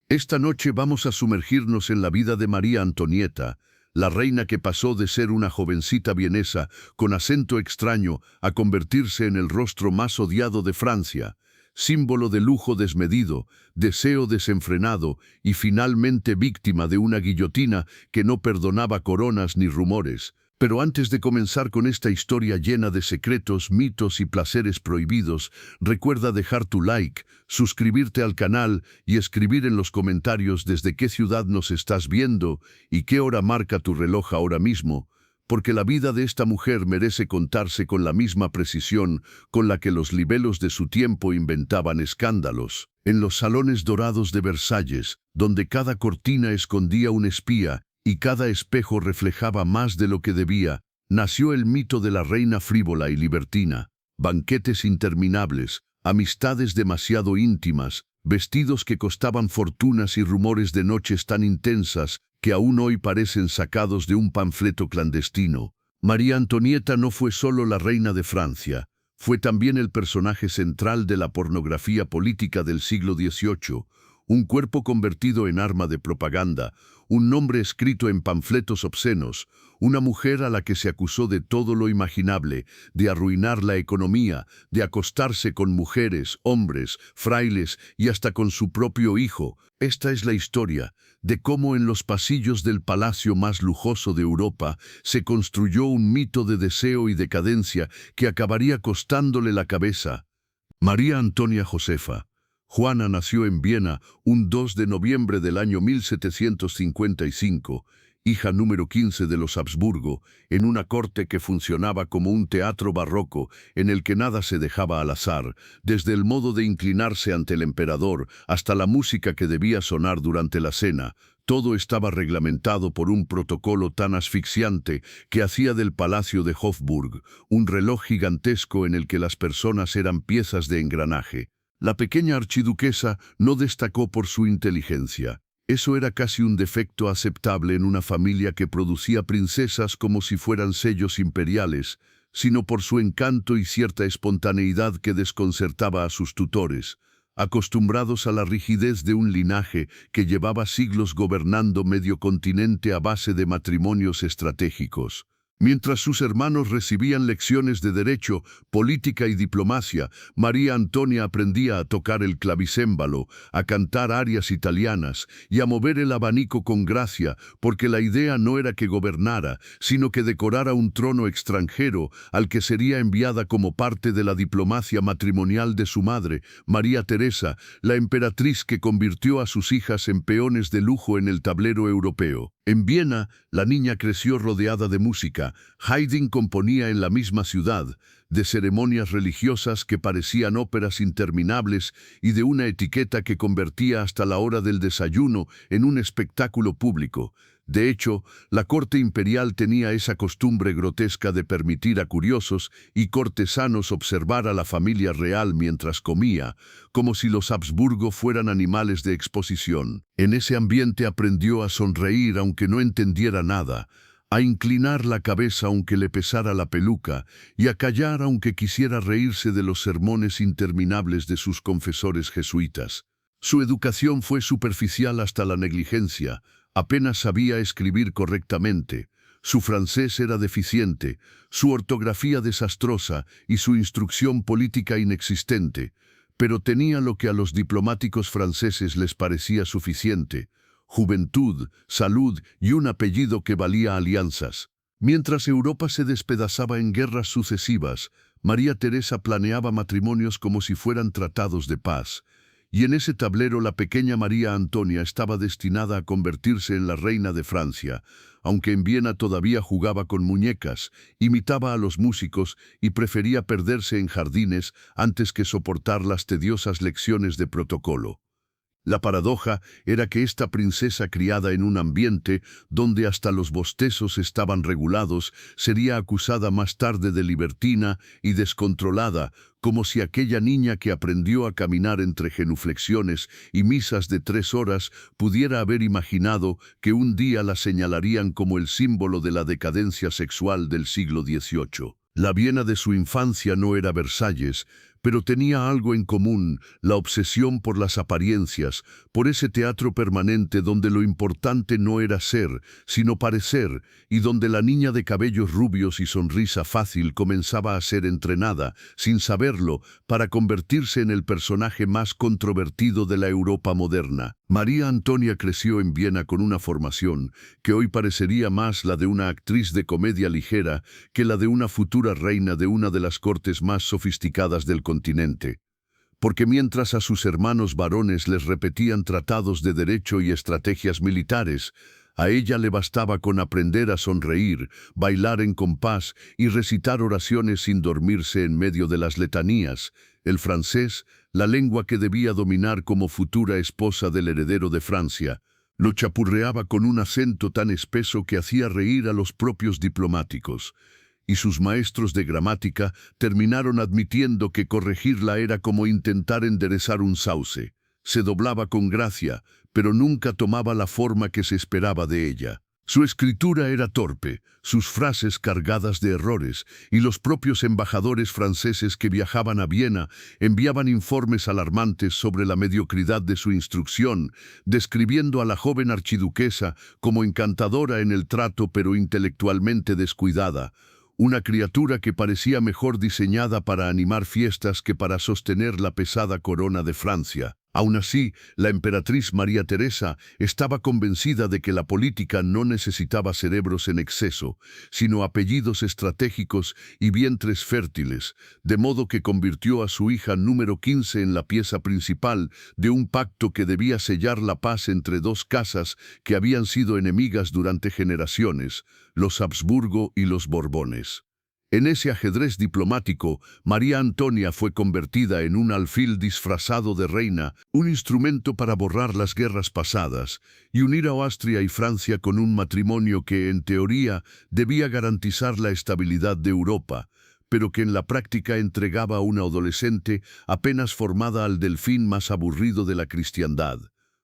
Esta noche vamos a sumergirnos en la vida de María Antonieta, la reina que pasó de ser una jovencita vienesa con acento extraño a convertirse en el rostro más odiado de Francia, símbolo de lujo desmedido, deseo desenfrenado y finalmente víctima de una guillotina que no perdonaba coronas ni rumores. Pero antes de comenzar con esta historia llena de secretos, mitos y placeres prohibidos, recuerda dejar tu like, suscribirte al canal y escribir en los comentarios desde qué ciudad nos estás viendo y qué hora marca tu reloj ahora mismo, porque la vida de esta mujer merece contarse con la misma precisión con la que los libelos de su tiempo inventaban escándalos. En los salones dorados de Versalles, donde cada cortina escondía un espía, y cada espejo reflejaba más de lo que debía, nació el mito de la reina frívola y libertina. Banquetes interminables, amistades demasiado íntimas, vestidos que costaban fortunas y rumores de noches tan intensas que aún hoy parecen sacados de un panfleto clandestino. María Antonieta no fue solo la reina de Francia, fue también el personaje central de la pornografía política del siglo XVIII, un cuerpo convertido en arma de propaganda, un nombre escrito en panfletos obscenos, una mujer a la que se acusó de todo lo imaginable, de arruinar la economía, de acostarse con mujeres, hombres, frailes y hasta con su propio hijo. Esta es la historia de cómo en los pasillos del palacio más lujoso de Europa se construyó un mito de deseo y decadencia que acabaría costándole la cabeza. María Antonia Josefa Juana nació en Viena un 2 de noviembre del año 1755, hija número 15 de los Habsburgo, en una corte que funcionaba como un teatro barroco en el que nada se dejaba al azar, desde el modo de inclinarse ante el emperador hasta la música que debía sonar durante la cena. Todo estaba reglamentado por un protocolo tan asfixiante que hacía del Palacio de Hofburg un reloj gigantesco en el que las personas eran piezas de engranaje. La pequeña archiduquesa no destacó por su inteligencia. Eso era casi un defecto aceptable en una familia que producía princesas como si fueran sellos imperiales, sino por su encanto y cierta espontaneidad que desconcertaba a sus tutores, acostumbrados a la rigidez de un linaje que llevaba siglos gobernando medio continente a base de matrimonios estratégicos. Mientras sus hermanos recibían lecciones de derecho, política y diplomacia, María Antonia aprendía a tocar el clavicémbalo, a cantar arias italianas y a mover el abanico con gracia, porque la idea no era que gobernara, sino que decorara un trono extranjero al que sería enviada como parte de la diplomacia matrimonial de su madre, María Teresa, la emperatriz que convirtió a sus hijas en peones de lujo en el tablero europeo. En Viena, la niña creció rodeada de música. Haydn componía en la misma ciudad, de ceremonias religiosas que parecían óperas interminables y de una etiqueta que convertía hasta la hora del desayuno en un espectáculo público. De hecho, la corte imperial tenía esa costumbre grotesca de permitir a curiosos y cortesanos observar a la familia real mientras comía, como si los Habsburgo fueran animales de exposición. En ese ambiente aprendió a sonreír aunque no entendiera nada, a inclinar la cabeza aunque le pesara la peluca y a callar aunque quisiera reírse de los sermones interminables de sus confesores jesuitas. Su educación fue superficial hasta la negligencia. Apenas sabía escribir correctamente, su francés era deficiente, su ortografía desastrosa y su instrucción política inexistente, pero tenía lo que a los diplomáticos franceses les parecía suficiente: juventud, salud y un apellido que valía alianzas. Mientras Europa se despedazaba en guerras sucesivas, María Teresa planeaba matrimonios como si fueran tratados de paz. Y en ese tablero la pequeña María Antonia estaba destinada a convertirse en la reina de Francia, aunque en Viena todavía jugaba con muñecas, imitaba a los músicos y prefería perderse en jardines antes que soportar las tediosas lecciones de protocolo. La paradoja era que esta princesa criada en un ambiente donde hasta los bostezos estaban regulados sería acusada más tarde de libertina y descontrolada, como si aquella niña que aprendió a caminar entre genuflexiones y misas de 3 horas pudiera haber imaginado que un día la señalarían como el símbolo de la decadencia sexual del siglo XVIII. La Viena de su infancia no era Versalles, pero tenía algo en común: la obsesión por las apariencias, por ese teatro permanente donde lo importante no era ser, sino parecer, y donde la niña de cabellos rubios y sonrisa fácil comenzaba a ser entrenada, sin saberlo, para convertirse en el personaje más controvertido de la Europa moderna. María Antonia creció en Viena con una formación que hoy parecería más la de una actriz de comedia ligera que la de una futura reina de una de las cortes más sofisticadas del continente. Porque mientras a sus hermanos varones les repetían tratados de derecho y estrategias militares, a ella le bastaba con aprender a sonreír, bailar en compás y recitar oraciones sin dormirse en medio de las letanías. El francés, la lengua que debía dominar como futura esposa del heredero de Francia, lo chapurreaba con un acento tan espeso que hacía reír a los propios diplomáticos. Y sus maestros de gramática terminaron admitiendo que corregirla era como intentar enderezar un sauce. Se doblaba con gracia, pero nunca tomaba la forma que se esperaba de ella. Su escritura era torpe, sus frases cargadas de errores, y los propios embajadores franceses que viajaban a Viena enviaban informes alarmantes sobre la mediocridad de su instrucción, describiendo a la joven archiduquesa como encantadora en el trato pero intelectualmente descuidada, una criatura que parecía mejor diseñada para animar fiestas que para sostener la pesada corona de Francia. Aún así, la emperatriz María Teresa estaba convencida de que la política no necesitaba cerebros en exceso, sino apellidos estratégicos y vientres fértiles, de modo que convirtió a su hija número 15 en la pieza principal de un pacto que debía sellar la paz entre dos casas que habían sido enemigas durante generaciones, los Habsburgo y los Borbones. En ese ajedrez diplomático, María Antonia fue convertida en un alfil disfrazado de reina, un instrumento para borrar las guerras pasadas y unir a Austria y Francia con un matrimonio que, en teoría, debía garantizar la estabilidad de Europa, pero que en la práctica entregaba a una adolescente apenas formada al delfín más aburrido de la cristiandad.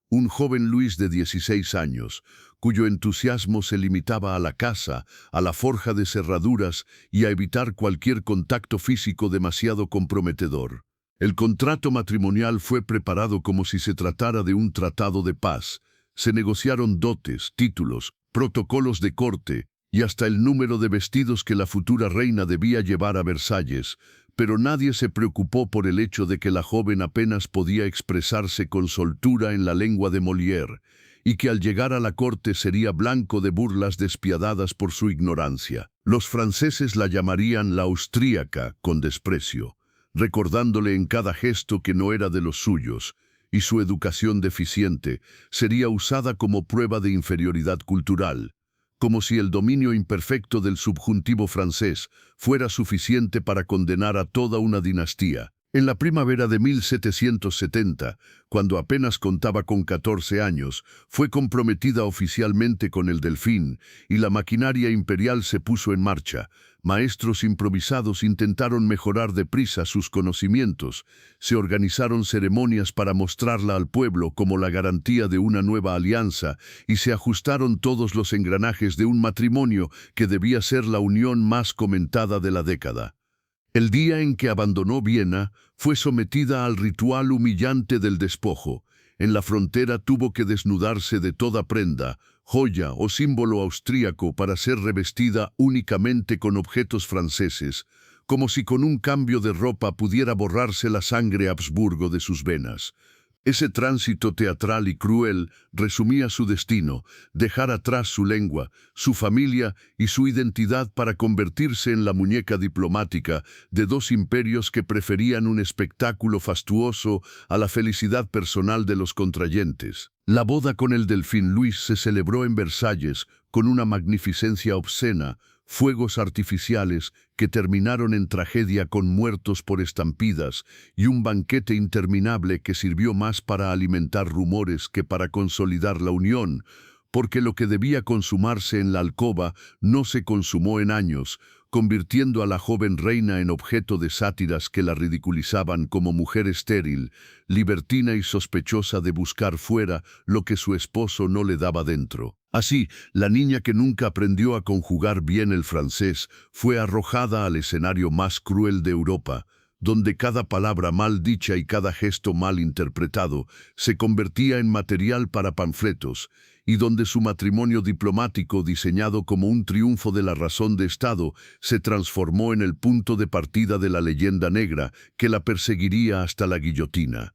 Un joven Luis de 16 años, cuyo entusiasmo se limitaba a la caza, a la forja de cerraduras y a evitar cualquier contacto físico demasiado comprometedor. El contrato matrimonial fue preparado como si se tratara de un tratado de paz. Se negociaron dotes, títulos, protocolos de corte y hasta el número de vestidos que la futura reina debía llevar a Versalles, pero nadie se preocupó por el hecho de que la joven apenas podía expresarse con soltura en la lengua de Molière, y que al llegar a la corte sería blanco de burlas despiadadas por su ignorancia. Los franceses la llamarían la austríaca con desprecio, recordándole en cada gesto que no era de los suyos, y su educación deficiente sería usada como prueba de inferioridad cultural, como si el dominio imperfecto del subjuntivo francés fuera suficiente para condenar a toda una dinastía. En la primavera de 1770, cuando apenas contaba con 14 años, fue comprometida oficialmente con el delfín y la maquinaria imperial se puso en marcha. Maestros improvisados intentaron mejorar deprisa sus conocimientos, se organizaron ceremonias para mostrarla al pueblo como la garantía de una nueva alianza y se ajustaron todos los engranajes de un matrimonio que debía ser la unión más comentada de la década. El día en que abandonó Viena, fue sometida al ritual humillante del despojo. En la frontera tuvo que desnudarse de toda prenda, joya o símbolo austríaco para ser revestida únicamente con objetos franceses, como si con un cambio de ropa pudiera borrarse la sangre Habsburgo de sus venas. Ese tránsito teatral y cruel resumía su destino: dejar atrás su lengua, su familia y su identidad para convertirse en la muñeca diplomática de dos imperios que preferían un espectáculo fastuoso a la felicidad personal de los contrayentes. La boda con el delfín Luis se celebró en Versalles con una magnificencia obscena, fuegos artificiales que terminaron en tragedia con muertos por estampidas y un banquete interminable que sirvió más para alimentar rumores que para consolidar la unión, porque lo que debía consumarse en la alcoba no se consumó en años, convirtiendo a la joven reina en objeto de sátiras que la ridiculizaban como mujer estéril, libertina y sospechosa de buscar fuera lo que su esposo no le daba dentro. Así, la niña que nunca aprendió a conjugar bien el francés fue arrojada al escenario más cruel de Europa, donde cada palabra mal dicha y cada gesto mal interpretado se convertía en material para panfletos, y donde su matrimonio diplomático, diseñado como un triunfo de la razón de Estado, se transformó en el punto de partida de la leyenda negra que la perseguiría hasta la guillotina.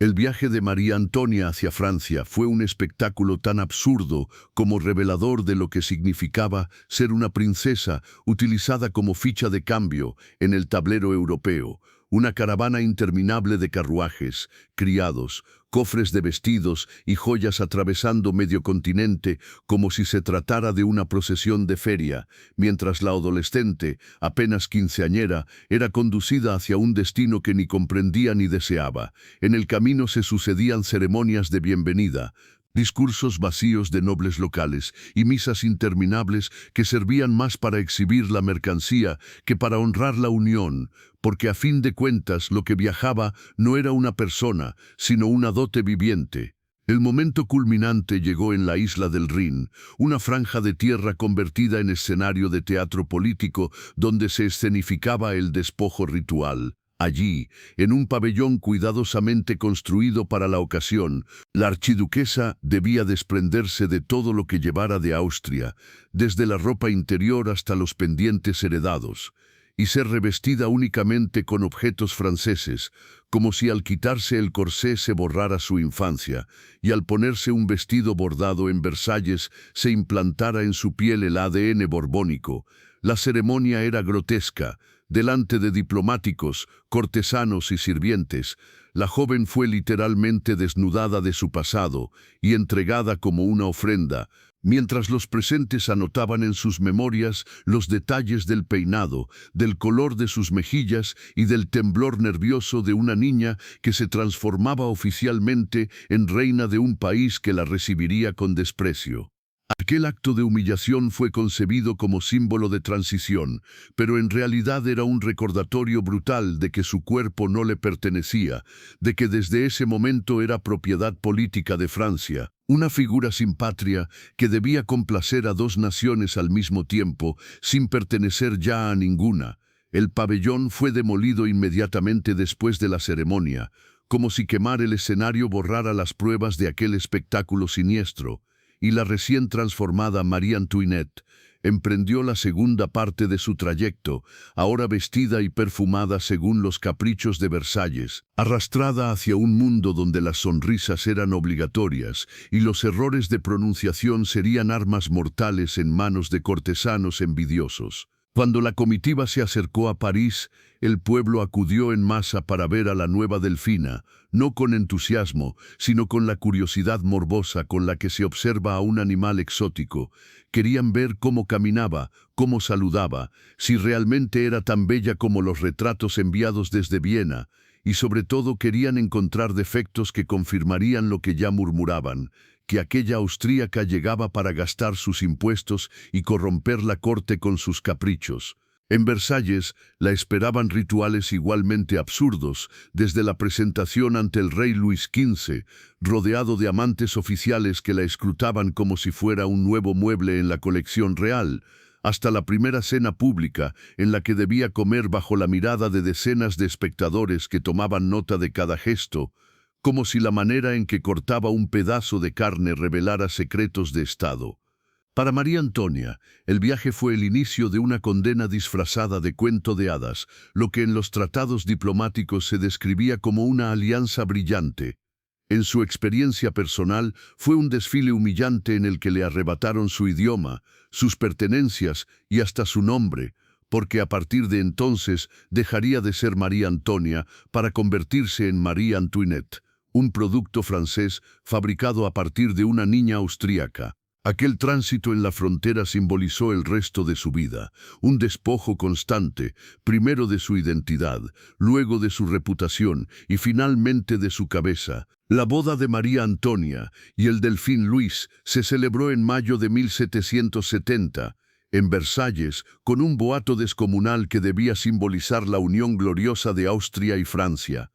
El viaje de María Antonia hacia Francia fue un espectáculo tan absurdo como revelador de lo que significaba ser una princesa utilizada como ficha de cambio en el tablero europeo. Una caravana interminable de carruajes, criados, cofres de vestidos y joyas atravesando medio continente como si se tratara de una procesión de feria, mientras la adolescente, apenas quinceañera, era conducida hacia un destino que ni comprendía ni deseaba. En el camino se sucedían ceremonias de bienvenida, discursos vacíos de nobles locales y misas interminables que servían más para exhibir la mercancía que para honrar la unión, porque a fin de cuentas lo que viajaba no era una persona, sino una dote viviente. El momento culminante llegó en la isla del Rin, una franja de tierra convertida en escenario de teatro político donde se escenificaba el despojo ritual. Allí, en un pabellón cuidadosamente construido para la ocasión, la archiduquesa debía desprenderse de todo lo que llevara de Austria, desde la ropa interior hasta los pendientes heredados, y ser revestida únicamente con objetos franceses, como si al quitarse el corsé se borrara su infancia, y al ponerse un vestido bordado en Versalles se implantara en su piel el ADN borbónico. La ceremonia era grotesca. Delante de diplomáticos, cortesanos y sirvientes, la joven fue literalmente desnudada de su pasado y entregada como una ofrenda, mientras los presentes anotaban en sus memorias los detalles del peinado, del color de sus mejillas y del temblor nervioso de una niña que se transformaba oficialmente en reina de un país que la recibiría con desprecio. Aquel acto de humillación fue concebido como símbolo de transición, pero en realidad era un recordatorio brutal de que su cuerpo no le pertenecía, de que desde ese momento era propiedad política de Francia, una figura sin patria que debía complacer a dos naciones al mismo tiempo, sin pertenecer ya a ninguna. El pabellón fue demolido inmediatamente después de la ceremonia, como si quemar el escenario borrara las pruebas de aquel espectáculo siniestro, y la recién transformada Marie Antoinette emprendió la segunda parte de su trayecto, ahora vestida y perfumada según los caprichos de Versalles, arrastrada hacia un mundo donde las sonrisas eran obligatorias y los errores de pronunciación serían armas mortales en manos de cortesanos envidiosos. Cuando la comitiva se acercó a París, el pueblo acudió en masa para ver a la nueva Delfina, no con entusiasmo, sino con la curiosidad morbosa con la que se observa a un animal exótico. Querían ver cómo caminaba, cómo saludaba, si realmente era tan bella como los retratos enviados desde Viena, y sobre todo querían encontrar defectos que confirmarían lo que ya murmuraban, que aquella austríaca llegaba para gastar sus impuestos y corromper la corte con sus caprichos. En Versalles la esperaban rituales igualmente absurdos, desde la presentación ante el rey Luis XV, rodeado de amantes oficiales que la escrutaban como si fuera un nuevo mueble en la colección real, hasta la primera cena pública en la que debía comer bajo la mirada de decenas de espectadores que tomaban nota de cada gesto, como si la manera en que cortaba un pedazo de carne revelara secretos de Estado. Para María Antonia, el viaje fue el inicio de una condena disfrazada de cuento de hadas, lo que en los tratados diplomáticos se describía como una alianza brillante. En su experiencia personal, fue un desfile humillante en el que le arrebataron su idioma, sus pertenencias y hasta su nombre, porque a partir de entonces dejaría de ser María Antonia para convertirse en Marie Antoinette, un producto francés fabricado a partir de una niña austríaca. Aquel tránsito en la frontera simbolizó el resto de su vida, un despojo constante, primero de su identidad, luego de su reputación y finalmente de su cabeza. La boda de María Antonia y el delfín Luis se celebró en mayo de 1770, en Versalles, con un boato descomunal que debía simbolizar la unión gloriosa de Austria y Francia.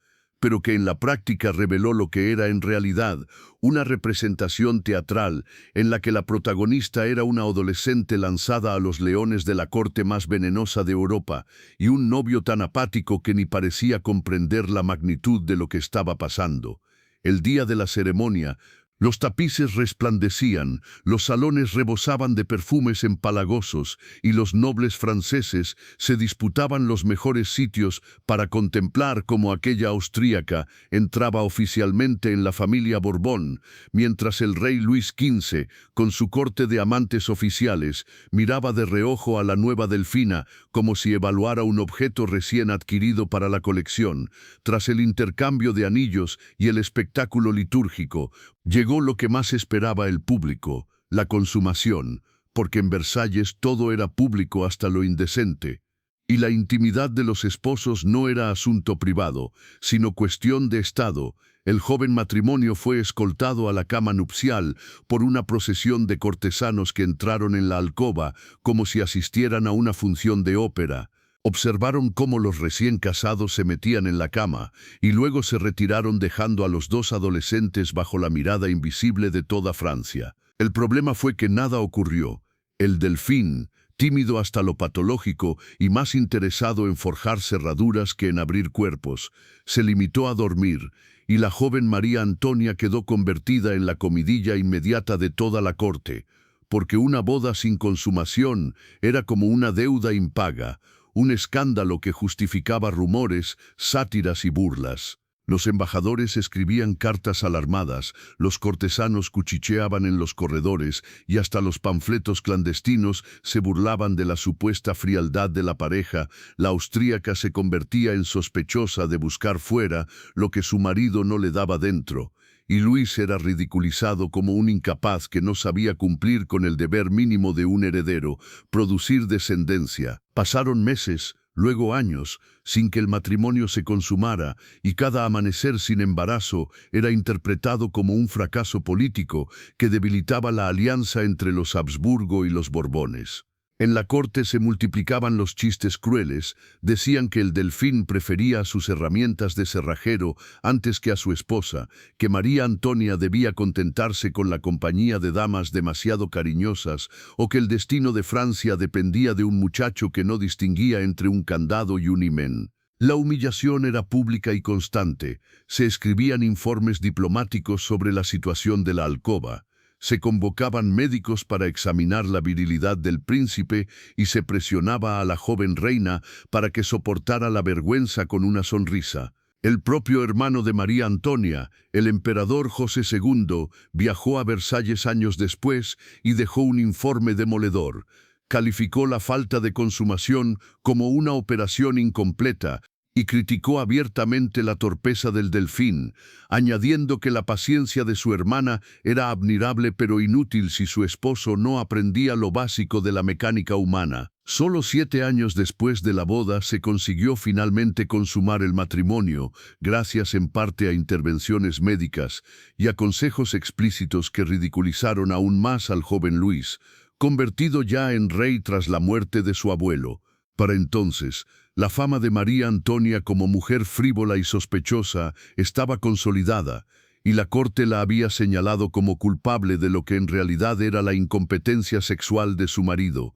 pero que en la práctica reveló lo que era en realidad una representación teatral en la que la protagonista era una adolescente lanzada a los leones de la corte más venenosa de Europa y un novio tan apático que ni parecía comprender la magnitud de lo que estaba pasando. El día de la ceremonia, los tapices resplandecían, los salones rebosaban de perfumes empalagosos y los nobles franceses se disputaban los mejores sitios para contemplar cómo aquella austríaca entraba oficialmente en la familia Borbón, mientras el rey Luis XV, con su corte de amantes oficiales, miraba de reojo a la nueva Delfina como si evaluara un objeto recién adquirido para la colección. Tras el intercambio de anillos y el espectáculo litúrgico, llegó lo que más esperaba el público, la consumación, porque en Versalles todo era público hasta lo indecente, y la intimidad de los esposos no era asunto privado, sino cuestión de Estado. El joven matrimonio fue escoltado a la cama nupcial por una procesión de cortesanos que entraron en la alcoba como si asistieran a una función de ópera. Observaron cómo los recién casados se metían en la cama y luego se retiraron dejando a los dos adolescentes bajo la mirada invisible de toda Francia. El problema fue que nada ocurrió. El delfín, tímido hasta lo patológico y más interesado en forjar cerraduras que en abrir cuerpos, se limitó a dormir, y la joven María Antonia quedó convertida en la comidilla inmediata de toda la corte, porque una boda sin consumación era como una deuda impaga, un escándalo que justificaba rumores, sátiras y burlas. Los embajadores escribían cartas alarmadas, los cortesanos cuchicheaban en los corredores y hasta los panfletos clandestinos se burlaban de la supuesta frialdad de la pareja. La austríaca se convertía en sospechosa de buscar fuera lo que su marido no le daba dentro, y Luis era ridiculizado como un incapaz que no sabía cumplir con el deber mínimo de un heredero, producir descendencia. Pasaron meses, luego años, sin que el matrimonio se consumara, y cada amanecer sin embarazo era interpretado como un fracaso político que debilitaba la alianza entre los Habsburgo y los Borbones. En la corte se multiplicaban los chistes crueles, decían que el delfín prefería sus herramientas de cerrajero antes que a su esposa, que María Antonia debía contentarse con la compañía de damas demasiado cariñosas, o que el destino de Francia dependía de un muchacho que no distinguía entre un candado y un imán. La humillación era pública y constante, se escribían informes diplomáticos sobre la situación de la alcoba. Se convocaban médicos para examinar la virilidad del príncipe y se presionaba a la joven reina para que soportara la vergüenza con una sonrisa. El propio hermano de María Antonia, el emperador José II, viajó a Versalles años después y dejó un informe demoledor. Calificó la falta de consumación como una operación incompleta y criticó abiertamente la torpeza del delfín, añadiendo que la paciencia de su hermana era admirable pero inútil si su esposo no aprendía lo básico de la mecánica humana. Solo 7 años después de la boda se consiguió finalmente consumar el matrimonio, gracias en parte a intervenciones médicas y a consejos explícitos que ridiculizaron aún más al joven Luis, convertido ya en rey tras la muerte de su abuelo. Para entonces, la fama de María Antonia como mujer frívola y sospechosa estaba consolidada, y la corte la había señalado como culpable de lo que en realidad era la incompetencia sexual de su marido.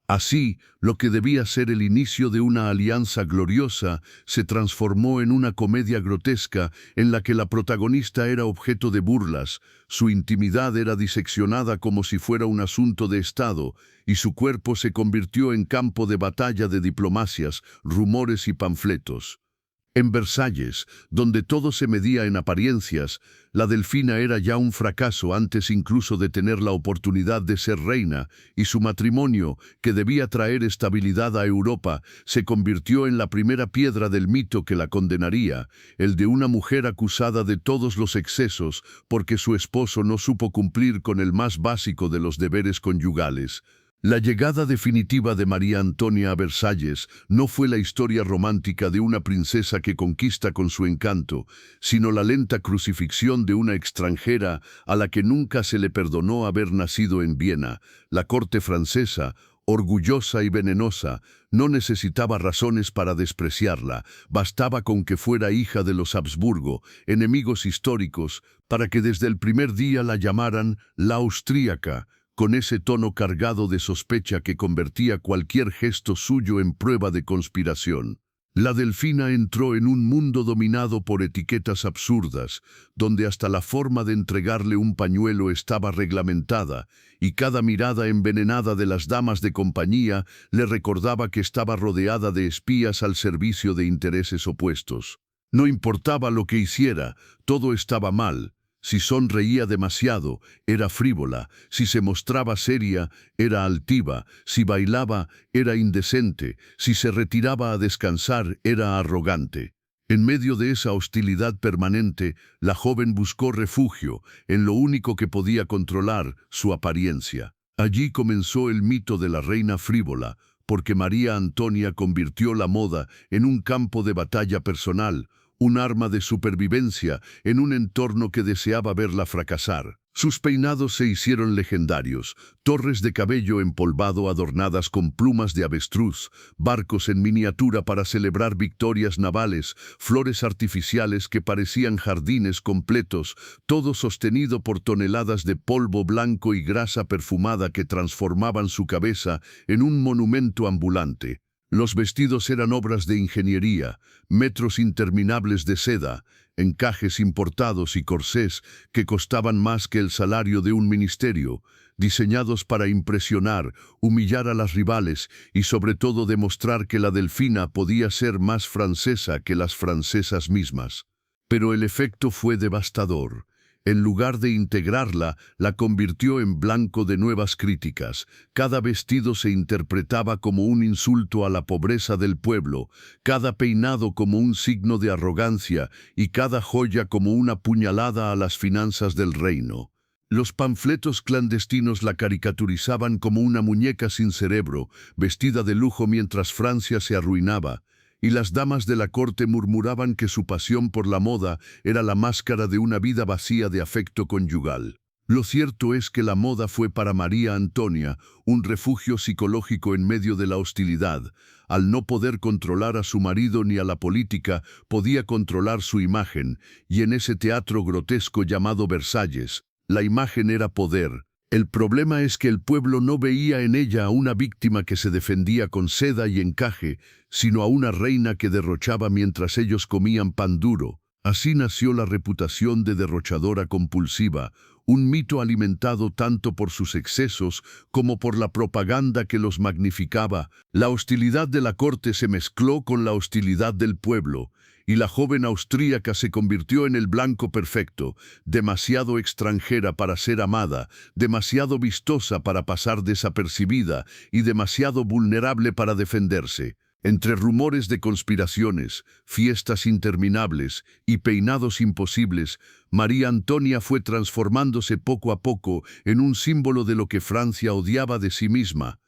Así, lo que debía ser el inicio de una alianza gloriosa se transformó en una comedia grotesca en la que la protagonista era objeto de burlas, su intimidad era diseccionada como si fuera un asunto de Estado, y su cuerpo se convirtió en campo de batalla de diplomacias, rumores y panfletos. En Versalles, donde todo se medía en apariencias, la delfina era ya un fracaso antes incluso de tener la oportunidad de ser reina, y su matrimonio, que debía traer estabilidad a Europa, se convirtió en la primera piedra del mito que la condenaría, el de una mujer acusada de todos los excesos porque su esposo no supo cumplir con el más básico de los deberes conyugales. La llegada definitiva de María Antonia a Versalles no fue la historia romántica de una princesa que conquista con su encanto, sino la lenta crucifixión de una extranjera a la que nunca se le perdonó haber nacido en Viena. La corte francesa, orgullosa y venenosa, no necesitaba razones para despreciarla, bastaba con que fuera hija de los Habsburgo, enemigos históricos, para que desde el primer día la llamaran la austríaca, con ese tono cargado de sospecha que convertía cualquier gesto suyo en prueba de conspiración. La Delfina entró en un mundo dominado por etiquetas absurdas, donde hasta la forma de entregarle un pañuelo estaba reglamentada, y cada mirada envenenada de las damas de compañía le recordaba que estaba rodeada de espías al servicio de intereses opuestos. No importaba lo que hiciera, todo estaba mal. Si sonreía demasiado, era frívola; si se mostraba seria, era altiva; si bailaba, era indecente; si se retiraba a descansar, era arrogante. En medio de esa hostilidad permanente, la joven buscó refugio en lo único que podía controlar, su apariencia. Allí comenzó el mito de la reina frívola, porque María Antonia convirtió la moda en un campo de batalla personal, un arma de supervivencia en un entorno que deseaba verla fracasar. Sus peinados se hicieron legendarios, torres de cabello empolvado adornadas con plumas de avestruz, barcos en miniatura para celebrar victorias navales, flores artificiales que parecían jardines completos, todo sostenido por toneladas de polvo blanco y grasa perfumada que transformaban su cabeza en un monumento ambulante. Los vestidos eran obras de ingeniería, metros interminables de seda, encajes importados y corsés que costaban más que el salario de un ministerio, diseñados para impresionar, humillar a las rivales y sobre todo demostrar que la Delfina podía ser más francesa que las francesas mismas. Pero el efecto fue devastador. En lugar de integrarla, la convirtió en blanco de nuevas críticas. Cada vestido se interpretaba como un insulto a la pobreza del pueblo, cada peinado como un signo de arrogancia y cada joya como una puñalada a las finanzas del reino. Los panfletos clandestinos la caricaturizaban como una muñeca sin cerebro, vestida de lujo mientras Francia se arruinaba, y las damas de la corte murmuraban que su pasión por la moda era la máscara de una vida vacía de afecto conyugal. Lo cierto es que la moda fue para María Antonia un refugio psicológico en medio de la hostilidad. Al no poder controlar a su marido ni a la política, podía controlar su imagen, y en ese teatro grotesco llamado Versalles, la imagen era poder. El problema es que el pueblo no veía en ella a una víctima que se defendía con seda y encaje, sino a una reina que derrochaba mientras ellos comían pan duro. Así nació la reputación de derrochadora compulsiva, un mito alimentado tanto por sus excesos como por la propaganda que los magnificaba. La hostilidad de la corte se mezcló con la hostilidad del pueblo, y la joven austríaca se convirtió en el blanco perfecto, demasiado extranjera para ser amada, demasiado vistosa para pasar desapercibida y demasiado vulnerable para defenderse. Entre rumores de conspiraciones, fiestas interminables y peinados imposibles, María Antonia fue transformándose poco a poco en un símbolo de lo que Francia odiaba de sí misma,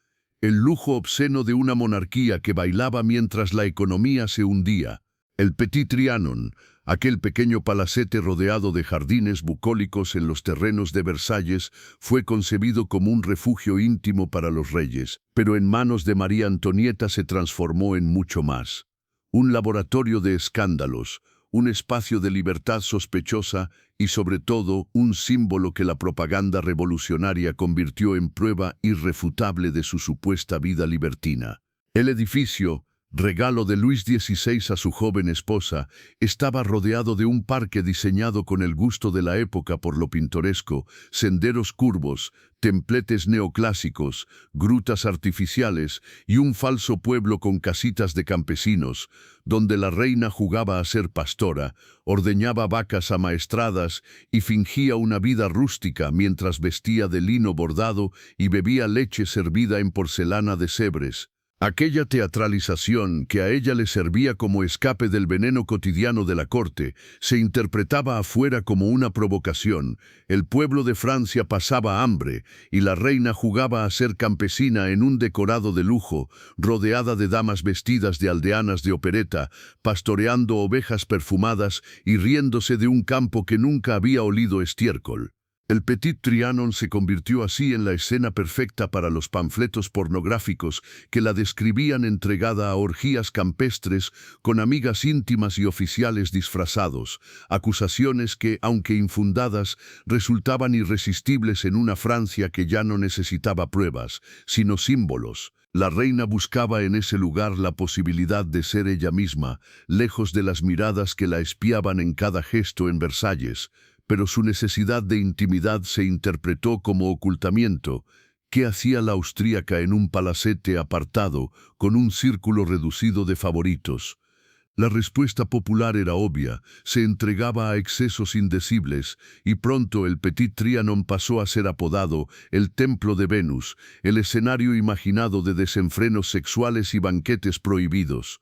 el lujo obsceno de una monarquía que bailaba mientras la economía se hundía. El Petit Trianon, aquel pequeño palacete rodeado de jardines bucólicos en los terrenos de Versalles, fue concebido como un refugio íntimo para los reyes, pero en manos de María Antonieta se transformó en mucho más. Un laboratorio de escándalos, un espacio de libertad sospechosa y sobre todo un símbolo que la propaganda revolucionaria convirtió en prueba irrefutable de su supuesta vida libertina. El edificio, regalo de Luis XVI a su joven esposa, estaba rodeado de un parque diseñado con el gusto de la época por lo pintoresco, senderos curvos, templetes neoclásicos, grutas artificiales y un falso pueblo con casitas de campesinos, donde la reina jugaba a ser pastora, ordeñaba vacas amaestradas y fingía una vida rústica mientras vestía de lino bordado y bebía leche servida en porcelana de Sèvres. Aquella teatralización, que a ella le servía como escape del veneno cotidiano de la corte, se interpretaba afuera como una provocación. El pueblo de Francia pasaba hambre y la reina jugaba a ser campesina en un decorado de lujo, rodeada de damas vestidas de aldeanas de opereta, pastoreando ovejas perfumadas y riéndose de un campo que nunca había olido estiércol. El Petit Trianon se convirtió así en la escena perfecta para los panfletos pornográficos que la describían entregada a orgías campestres con amigas íntimas y oficiales disfrazados, acusaciones que, aunque infundadas, resultaban irresistibles en una Francia que ya no necesitaba pruebas, sino símbolos. La reina buscaba en ese lugar la posibilidad de ser ella misma, lejos de las miradas que la espiaban en cada gesto en Versalles, pero su necesidad de intimidad se interpretó como ocultamiento. ¿Qué hacía la austríaca en un palacete apartado, con un círculo reducido de favoritos? La respuesta popular era obvia, se entregaba a excesos indecibles, y pronto el Petit Trianon pasó a ser apodado el Templo de Venus, el escenario imaginado de desenfrenos sexuales y banquetes prohibidos.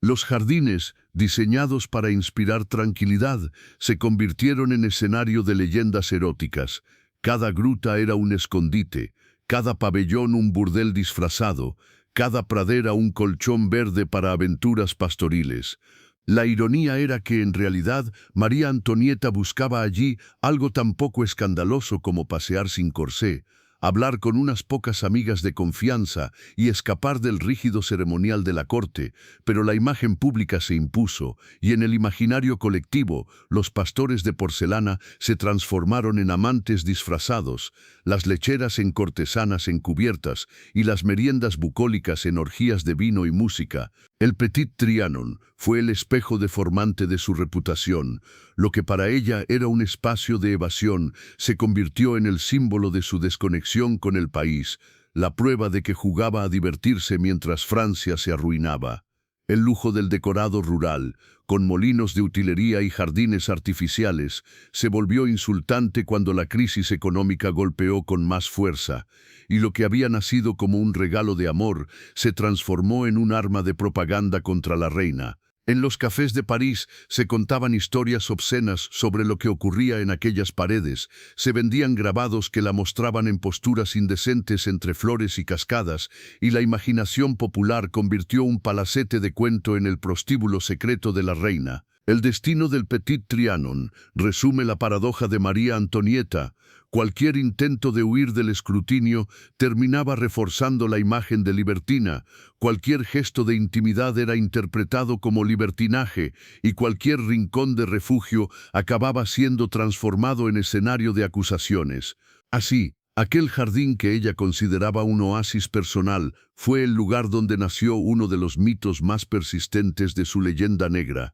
Los jardines, diseñados para inspirar tranquilidad, se convirtieron en escenario de leyendas eróticas. Cada gruta era un escondite, cada pabellón un burdel disfrazado, cada pradera un colchón verde para aventuras pastoriles. La ironía era que en realidad María Antonieta buscaba allí algo tan poco escandaloso como pasear sin corsé, hablar con unas pocas amigas de confianza y escapar del rígido ceremonial de la corte, pero la imagen pública se impuso, y en el imaginario colectivo, los pastores de porcelana se transformaron en amantes disfrazados, las lecheras en cortesanas encubiertas y las meriendas bucólicas en orgías de vino y música. El Petit Trianon fue el espejo deformante de su reputación. Lo que para ella era un espacio de evasión se convirtió en el símbolo de su desconexión con el país, la prueba de que jugaba a divertirse mientras Francia se arruinaba. El lujo del decorado rural, con molinos de utilería y jardines artificiales, se volvió insultante cuando la crisis económica golpeó con más fuerza, y lo que había nacido como un regalo de amor se transformó en un arma de propaganda contra la reina. En los cafés de París se contaban historias obscenas sobre lo que ocurría en aquellas paredes, se vendían grabados que la mostraban en posturas indecentes entre flores y cascadas, y la imaginación popular convirtió un palacete de cuento en el prostíbulo secreto de la reina. El destino del Petit Trianon resume la paradoja de María Antonieta. Cualquier intento de huir del escrutinio terminaba reforzando la imagen de libertina, cualquier gesto de intimidad era interpretado como libertinaje y cualquier rincón de refugio acababa siendo transformado en escenario de acusaciones. Así, aquel jardín que ella consideraba un oasis personal fue el lugar donde nació uno de los mitos más persistentes de su leyenda negra.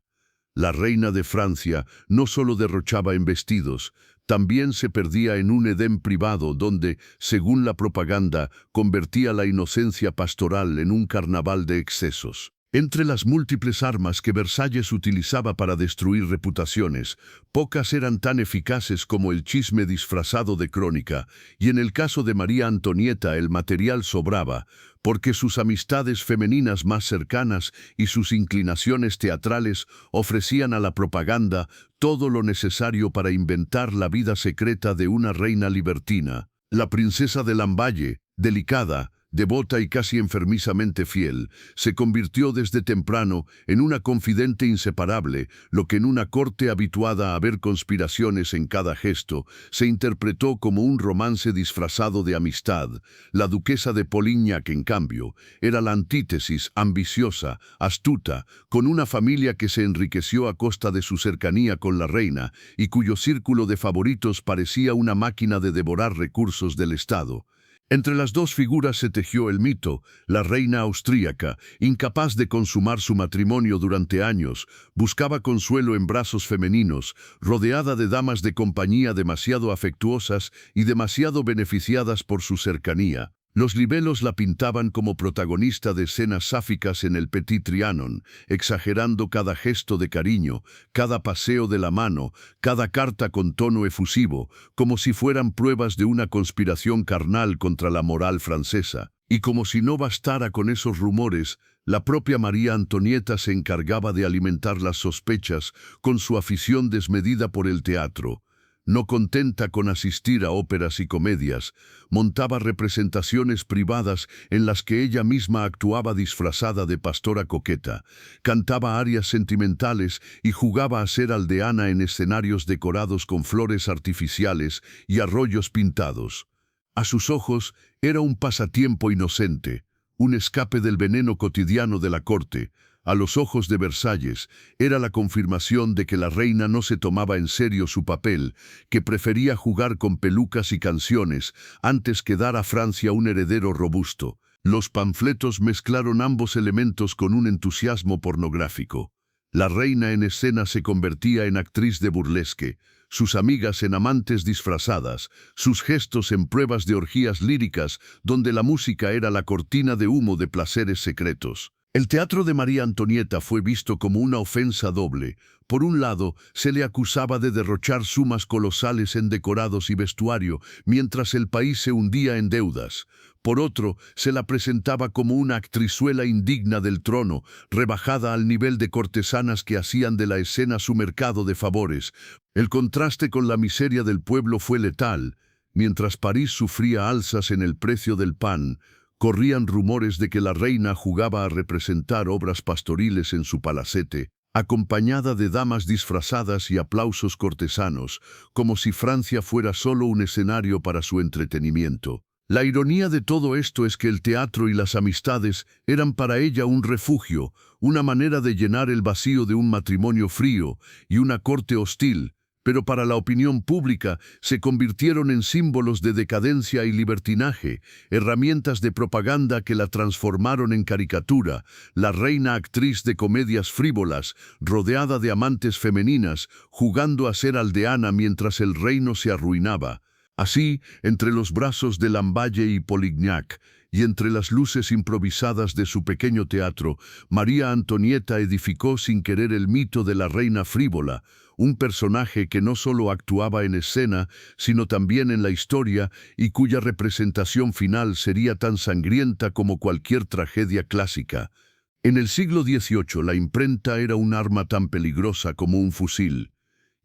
La reina de Francia no solo derrochaba en vestidos, también se perdía en un Edén privado donde, según la propaganda, convertía la inocencia pastoral en un carnaval de excesos. Entre las múltiples armas que Versalles utilizaba para destruir reputaciones, pocas eran tan eficaces como el chisme disfrazado de crónica, y en el caso de María Antonieta el material sobraba, porque sus amistades femeninas más cercanas y sus inclinaciones teatrales ofrecían a la propaganda todo lo necesario para inventar la vida secreta de una reina libertina. La princesa de Lamballe, delicada, devota y casi enfermizamente fiel, se convirtió desde temprano en una confidente inseparable, lo que en una corte habituada a ver conspiraciones en cada gesto, se interpretó como un romance disfrazado de amistad. La duquesa de Polignac, en cambio, era la antítesis, ambiciosa, astuta, con una familia que se enriqueció a costa de su cercanía con la reina y cuyo círculo de favoritos parecía una máquina de devorar recursos del Estado. Entre las dos figuras se tejió el mito. La reina austríaca, incapaz de consumar su matrimonio durante años, buscaba consuelo en brazos femeninos, rodeada de damas de compañía demasiado afectuosas y demasiado beneficiadas por su cercanía. Los libelos la pintaban como protagonista de escenas sáficas en el Petit Trianon, exagerando cada gesto de cariño, cada paseo de la mano, cada carta con tono efusivo, como si fueran pruebas de una conspiración carnal contra la moral francesa. Y como si no bastara con esos rumores, la propia María Antonieta se encargaba de alimentar las sospechas con su afición desmedida por el teatro. No contenta con asistir a óperas y comedias, montaba representaciones privadas en las que ella misma actuaba disfrazada de pastora coqueta, cantaba arias sentimentales y jugaba a ser aldeana en escenarios decorados con flores artificiales y arroyos pintados. A sus ojos era un pasatiempo inocente, un escape del veneno cotidiano de la corte. A los ojos de Versalles era la confirmación de que la reina no se tomaba en serio su papel, que prefería jugar con pelucas y canciones antes que dar a Francia un heredero robusto. Los panfletos mezclaron ambos elementos con un entusiasmo pornográfico. La reina en escena se convertía en actriz de burlesque, sus amigas en amantes disfrazadas, sus gestos en pruebas de orgías líricas donde la música era la cortina de humo de placeres secretos. El teatro de María Antonieta fue visto como una ofensa doble. Por un lado, se le acusaba de derrochar sumas colosales en decorados y vestuario, mientras el país se hundía en deudas. Por otro, se la presentaba como una actrizuela indigna del trono, rebajada al nivel de cortesanas que hacían de la escena su mercado de favores. El contraste con la miseria del pueblo fue letal. Mientras París sufría alzas en el precio del pan, corrían rumores de que la reina jugaba a representar obras pastoriles en su palacete, acompañada de damas disfrazadas y aplausos cortesanos, como si Francia fuera solo un escenario para su entretenimiento. La ironía de todo esto es que el teatro y las amistades eran para ella un refugio, una manera de llenar el vacío de un matrimonio frío y una corte hostil, pero para la opinión pública se convirtieron en símbolos de decadencia y libertinaje, herramientas de propaganda que la transformaron en caricatura, la reina actriz de comedias frívolas, rodeada de amantes femeninas, jugando a ser aldeana mientras el reino se arruinaba. Así, entre los brazos de Lamballe y Polignac, y entre las luces improvisadas de su pequeño teatro, María Antonieta edificó sin querer el mito de la reina frívola, un personaje que no solo actuaba en escena, sino también en la historia y cuya representación final sería tan sangrienta como cualquier tragedia clásica. En el siglo XVIII la imprenta era un arma tan peligrosa como un fusil.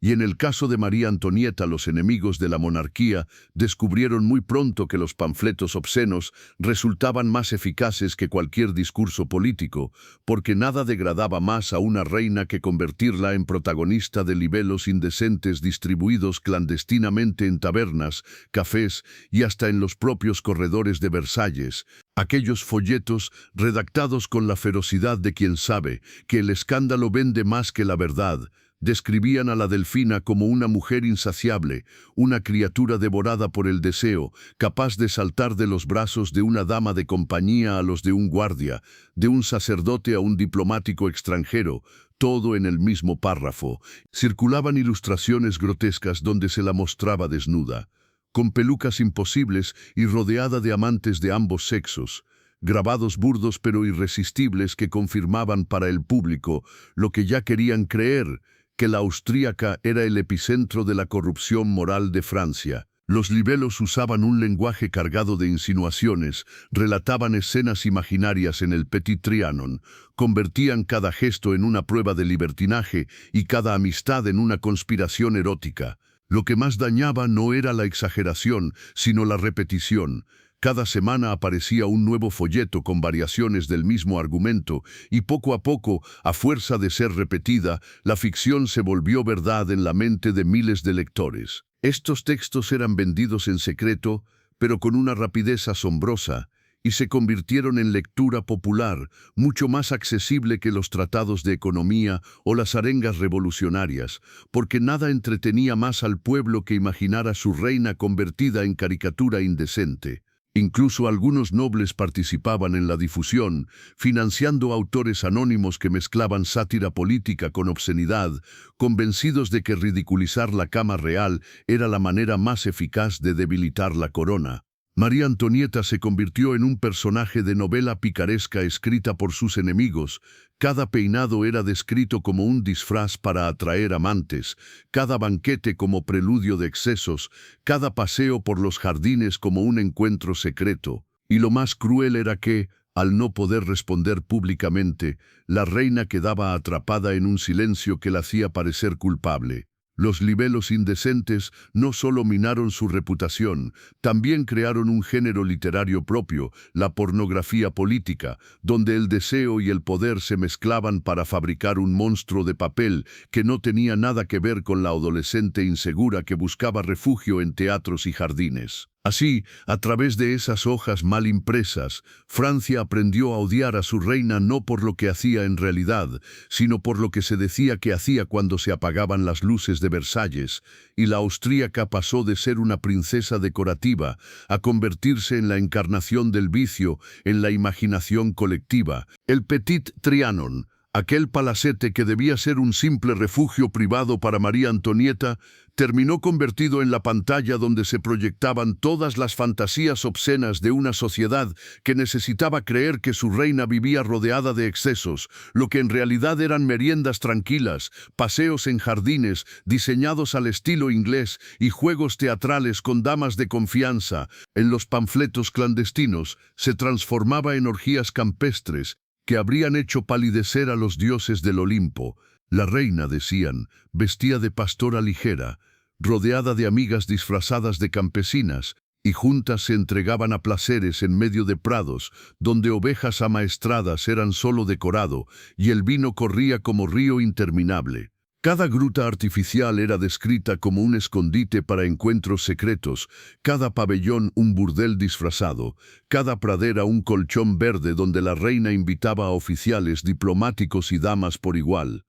Y en el caso de María Antonieta, los enemigos de la monarquía descubrieron muy pronto que los panfletos obscenos resultaban más eficaces que cualquier discurso político, porque nada degradaba más a una reina que convertirla en protagonista de libelos indecentes distribuidos clandestinamente en tabernas, cafés y hasta en los propios corredores de Versalles. Aquellos folletos, redactados con la ferocidad de quien sabe que el escándalo vende más que la verdad, describían a la Delfina como una mujer insaciable, una criatura devorada por el deseo, capaz de saltar de los brazos de una dama de compañía a los de un guardia, de un sacerdote a un diplomático extranjero, todo en el mismo párrafo. Circulaban ilustraciones grotescas donde se la mostraba desnuda, con pelucas imposibles y rodeada de amantes de ambos sexos, grabados burdos pero irresistibles que confirmaban para el público lo que ya querían creer, que la austríaca era el epicentro de la corrupción moral de Francia. Los libelos usaban un lenguaje cargado de insinuaciones, relataban escenas imaginarias en el Petit Trianon, convertían cada gesto en una prueba de libertinaje y cada amistad en una conspiración erótica. Lo que más dañaba no era la exageración, sino la repetición. Cada semana aparecía un nuevo folleto con variaciones del mismo argumento y poco a poco, a fuerza de ser repetida, la ficción se volvió verdad en la mente de miles de lectores. Estos textos eran vendidos en secreto, pero con una rapidez asombrosa, y se convirtieron en lectura popular, mucho más accesible que los tratados de economía o las arengas revolucionarias, porque nada entretenía más al pueblo que imaginar a su reina convertida en caricatura indecente. Incluso algunos nobles participaban en la difusión, financiando autores anónimos que mezclaban sátira política con obscenidad, convencidos de que ridiculizar la cama real era la manera más eficaz de debilitar la corona. María Antonieta se convirtió en un personaje de novela picaresca escrita por sus enemigos. Cada peinado era descrito como un disfraz para atraer amantes, cada banquete como preludio de excesos, cada paseo por los jardines como un encuentro secreto. Y lo más cruel era que, al no poder responder públicamente, la reina quedaba atrapada en un silencio que la hacía parecer culpable. Los libelos indecentes no solo minaron su reputación, también crearon un género literario propio, la pornografía política, donde el deseo y el poder se mezclaban para fabricar un monstruo de papel que no tenía nada que ver con la adolescente insegura que buscaba refugio en teatros y jardines. Así, a través de esas hojas mal impresas, Francia aprendió a odiar a su reina no por lo que hacía en realidad, sino por lo que se decía que hacía cuando se apagaban las luces de Versalles, y la austríaca pasó de ser una princesa decorativa a convertirse en la encarnación del vicio, en la imaginación colectiva. El Petit Trianon, aquel palacete que debía ser un simple refugio privado para María Antonieta, terminó convertido en la pantalla donde se proyectaban todas las fantasías obscenas de una sociedad que necesitaba creer que su reina vivía rodeada de excesos, lo que en realidad eran meriendas tranquilas, paseos en jardines diseñados al estilo inglés y juegos teatrales con damas de confianza. En los panfletos clandestinos se transformaba en orgías campestres que habrían hecho palidecer a los dioses del Olimpo. La reina, decían, vestía de pastora ligera, rodeada de amigas disfrazadas de campesinas, y juntas se entregaban a placeres en medio de prados, donde ovejas amaestradas eran solo decorado, y el vino corría como río interminable. Cada gruta artificial era descrita como un escondite para encuentros secretos, cada pabellón un burdel disfrazado, cada pradera un colchón verde donde la reina invitaba a oficiales, diplomáticos y damas por igual.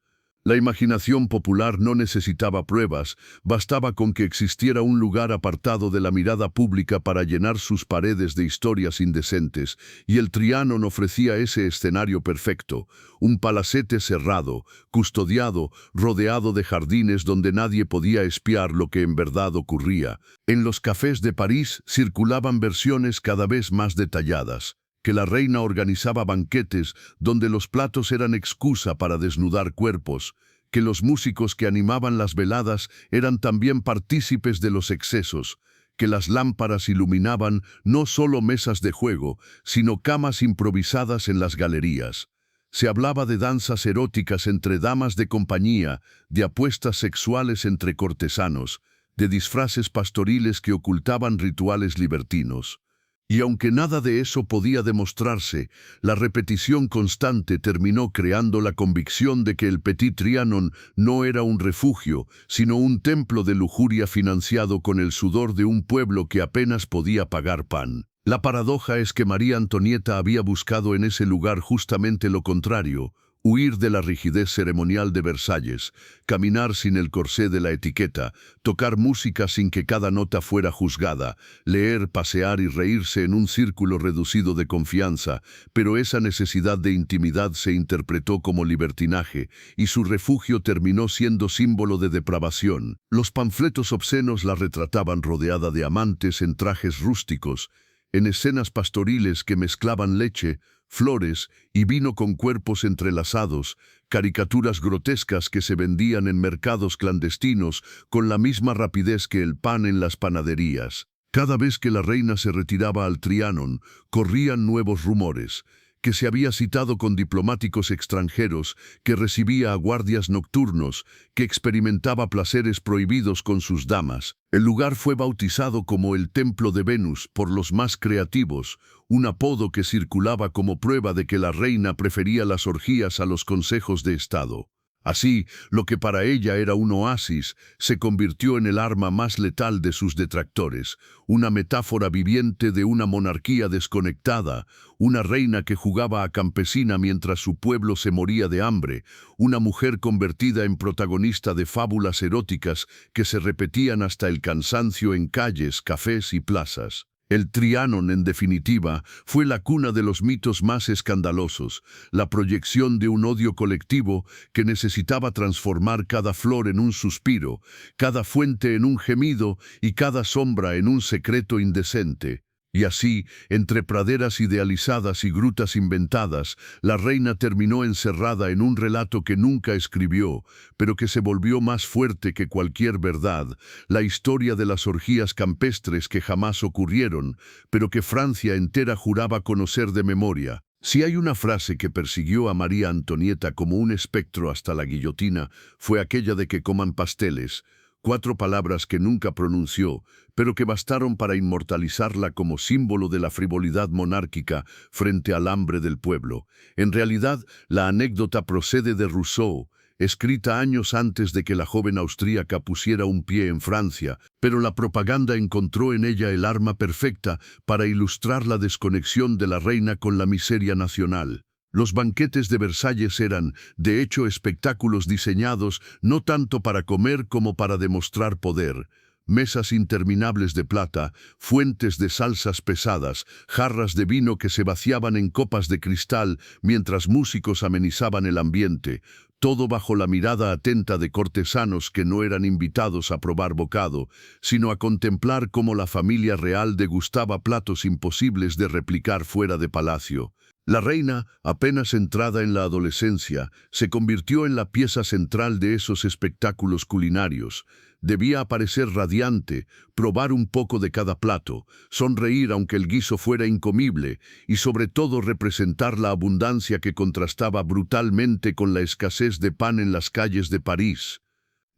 La imaginación popular no necesitaba pruebas, bastaba con que existiera un lugar apartado de la mirada pública para llenar sus paredes de historias indecentes, y el Trianon ofrecía ese escenario perfecto, un palacete cerrado, custodiado, rodeado de jardines donde nadie podía espiar lo que en verdad ocurría. En los cafés de París circulaban versiones cada vez más detalladas, que la reina organizaba banquetes donde los platos eran excusa para desnudar cuerpos, que los músicos que animaban las veladas eran también partícipes de los excesos, que las lámparas iluminaban no solo mesas de juego, sino camas improvisadas en las galerías. Se hablaba de danzas eróticas entre damas de compañía, de apuestas sexuales entre cortesanos, de disfraces pastoriles que ocultaban rituales libertinos. Y aunque nada de eso podía demostrarse, la repetición constante terminó creando la convicción de que el Petit Trianon no era un refugio, sino un templo de lujuria financiado con el sudor de un pueblo que apenas podía pagar pan. La paradoja es que María Antonieta había buscado en ese lugar justamente lo contrario: huir de la rigidez ceremonial de Versalles, caminar sin el corsé de la etiqueta, tocar música sin que cada nota fuera juzgada, leer, pasear y reírse en un círculo reducido de confianza, pero esa necesidad de intimidad se interpretó como libertinaje, y su refugio terminó siendo símbolo de depravación. Los panfletos obscenos la retrataban rodeada de amantes en trajes rústicos, en escenas pastoriles que mezclaban leche, flores y vino con cuerpos entrelazados, caricaturas grotescas que se vendían en mercados clandestinos con la misma rapidez que el pan en las panaderías. Cada vez que la reina se retiraba al Trianon, corrían nuevos rumores: que se había citado con diplomáticos extranjeros, que recibía a guardias nocturnos, que experimentaba placeres prohibidos con sus damas. El lugar fue bautizado como el Templo de Venus por los más creativos, un apodo que circulaba como prueba de que la reina prefería las orgías a los consejos de Estado. Así, lo que para ella era un oasis, se convirtió en el arma más letal de sus detractores, una metáfora viviente de una monarquía desconectada, una reina que jugaba a campesina mientras su pueblo se moría de hambre, una mujer convertida en protagonista de fábulas eróticas que se repetían hasta el cansancio en calles, cafés y plazas. El Trianon, en definitiva, fue la cuna de los mitos más escandalosos, la proyección de un odio colectivo que necesitaba transformar cada flor en un suspiro, cada fuente en un gemido y cada sombra en un secreto indecente. Y así, entre praderas idealizadas y grutas inventadas, la reina terminó encerrada en un relato que nunca escribió, pero que se volvió más fuerte que cualquier verdad, la historia de las orgías campestres que jamás ocurrieron, pero que Francia entera juraba conocer de memoria. Si hay una frase que persiguió a María Antonieta como un espectro hasta la guillotina, fue aquella de que coman pasteles, 4 palabras que nunca pronunció, pero que bastaron para inmortalizarla como símbolo de la frivolidad monárquica frente al hambre del pueblo. En realidad, la anécdota procede de Rousseau, escrita años antes de que la joven austríaca pusiera un pie en Francia, pero la propaganda encontró en ella el arma perfecta para ilustrar la desconexión de la reina con la miseria nacional. Los banquetes de Versalles eran, de hecho, espectáculos diseñados no tanto para comer como para demostrar poder. Mesas interminables de plata, fuentes de salsas pesadas, jarras de vino que se vaciaban en copas de cristal mientras músicos amenizaban el ambiente, todo bajo la mirada atenta de cortesanos que no eran invitados a probar bocado, sino a contemplar cómo la familia real degustaba platos imposibles de replicar fuera de palacio. La reina, apenas entrada en la adolescencia, se convirtió en la pieza central de esos espectáculos culinarios. Debía aparecer radiante, probar un poco de cada plato, sonreír aunque el guiso fuera incomible y sobre todo representar la abundancia que contrastaba brutalmente con la escasez de pan en las calles de París.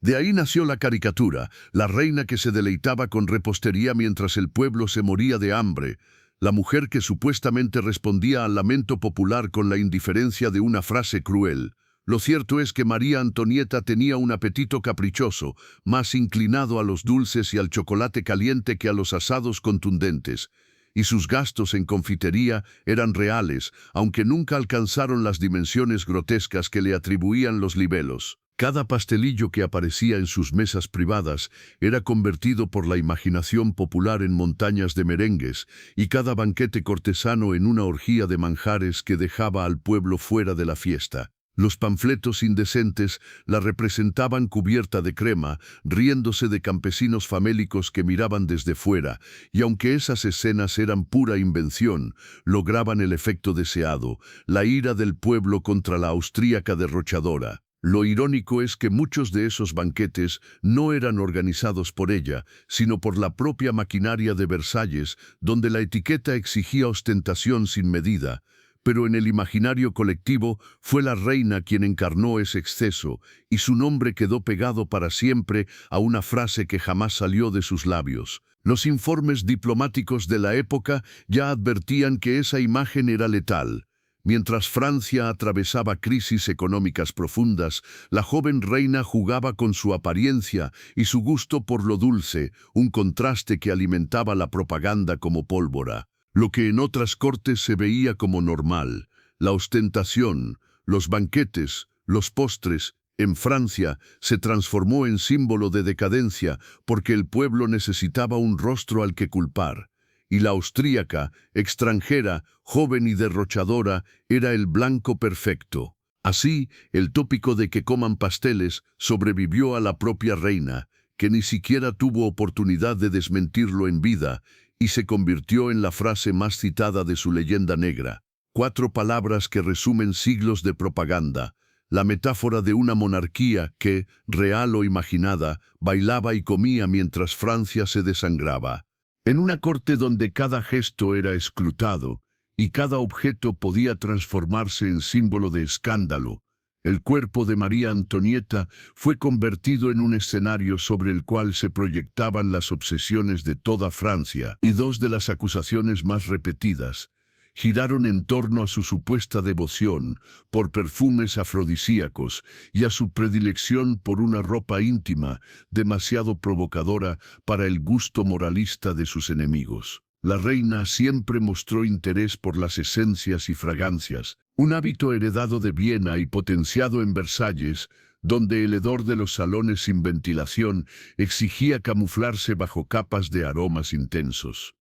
De ahí nació la caricatura, la reina que se deleitaba con repostería mientras el pueblo se moría de hambre, la mujer que supuestamente respondía al lamento popular con la indiferencia de una frase cruel. Lo cierto es que María Antonieta tenía un apetito caprichoso, más inclinado a los dulces y al chocolate caliente que a los asados contundentes, y sus gastos en confitería eran reales, aunque nunca alcanzaron las dimensiones grotescas que le atribuían los libelos. Cada pastelillo que aparecía en sus mesas privadas era convertido por la imaginación popular en montañas de merengues, y cada banquete cortesano en una orgía de manjares que dejaba al pueblo fuera de la fiesta. Los panfletos indecentes la representaban cubierta de crema, riéndose de campesinos famélicos que miraban desde fuera, y aunque esas escenas eran pura invención, lograban el efecto deseado, la ira del pueblo contra la austríaca derrochadora. Lo irónico es que muchos de esos banquetes no eran organizados por ella, sino por la propia maquinaria de Versalles, donde la etiqueta exigía ostentación sin medida. Pero en el imaginario colectivo fue la reina quien encarnó ese exceso, y su nombre quedó pegado para siempre a una frase que jamás salió de sus labios. Los informes diplomáticos de la época ya advertían que esa imagen era letal. Mientras Francia atravesaba crisis económicas profundas, la joven reina jugaba con su apariencia y su gusto por lo dulce, un contraste que alimentaba la propaganda como pólvora. Lo que en otras cortes se veía como normal, la ostentación, los banquetes, los postres, en Francia se transformó en símbolo de decadencia porque el pueblo necesitaba un rostro al que culpar. Y la austríaca, extranjera, joven y derrochadora, era el blanco perfecto. Así, el tópico de que coman pasteles sobrevivió a la propia reina, que ni siquiera tuvo oportunidad de desmentirlo en vida, y se convirtió en la frase más citada de su leyenda negra. 4 palabras que resumen siglos de propaganda, la metáfora de una monarquía que, real o imaginada, bailaba y comía mientras Francia se desangraba. En una corte donde cada gesto era escrutado y cada objeto podía transformarse en símbolo de escándalo, el cuerpo de María Antonieta fue convertido en un escenario sobre el cual se proyectaban las obsesiones de toda Francia, y 2 de las acusaciones más repetidas giraron en torno a su supuesta devoción por perfumes afrodisíacos y a su predilección por una ropa íntima demasiado provocadora para el gusto moralista de sus enemigos. La reina siempre mostró interés por las esencias y fragancias, un hábito heredado de Viena y potenciado en Versalles, donde el hedor de los salones sin ventilación exigía camuflarse bajo capas de aromas intensos.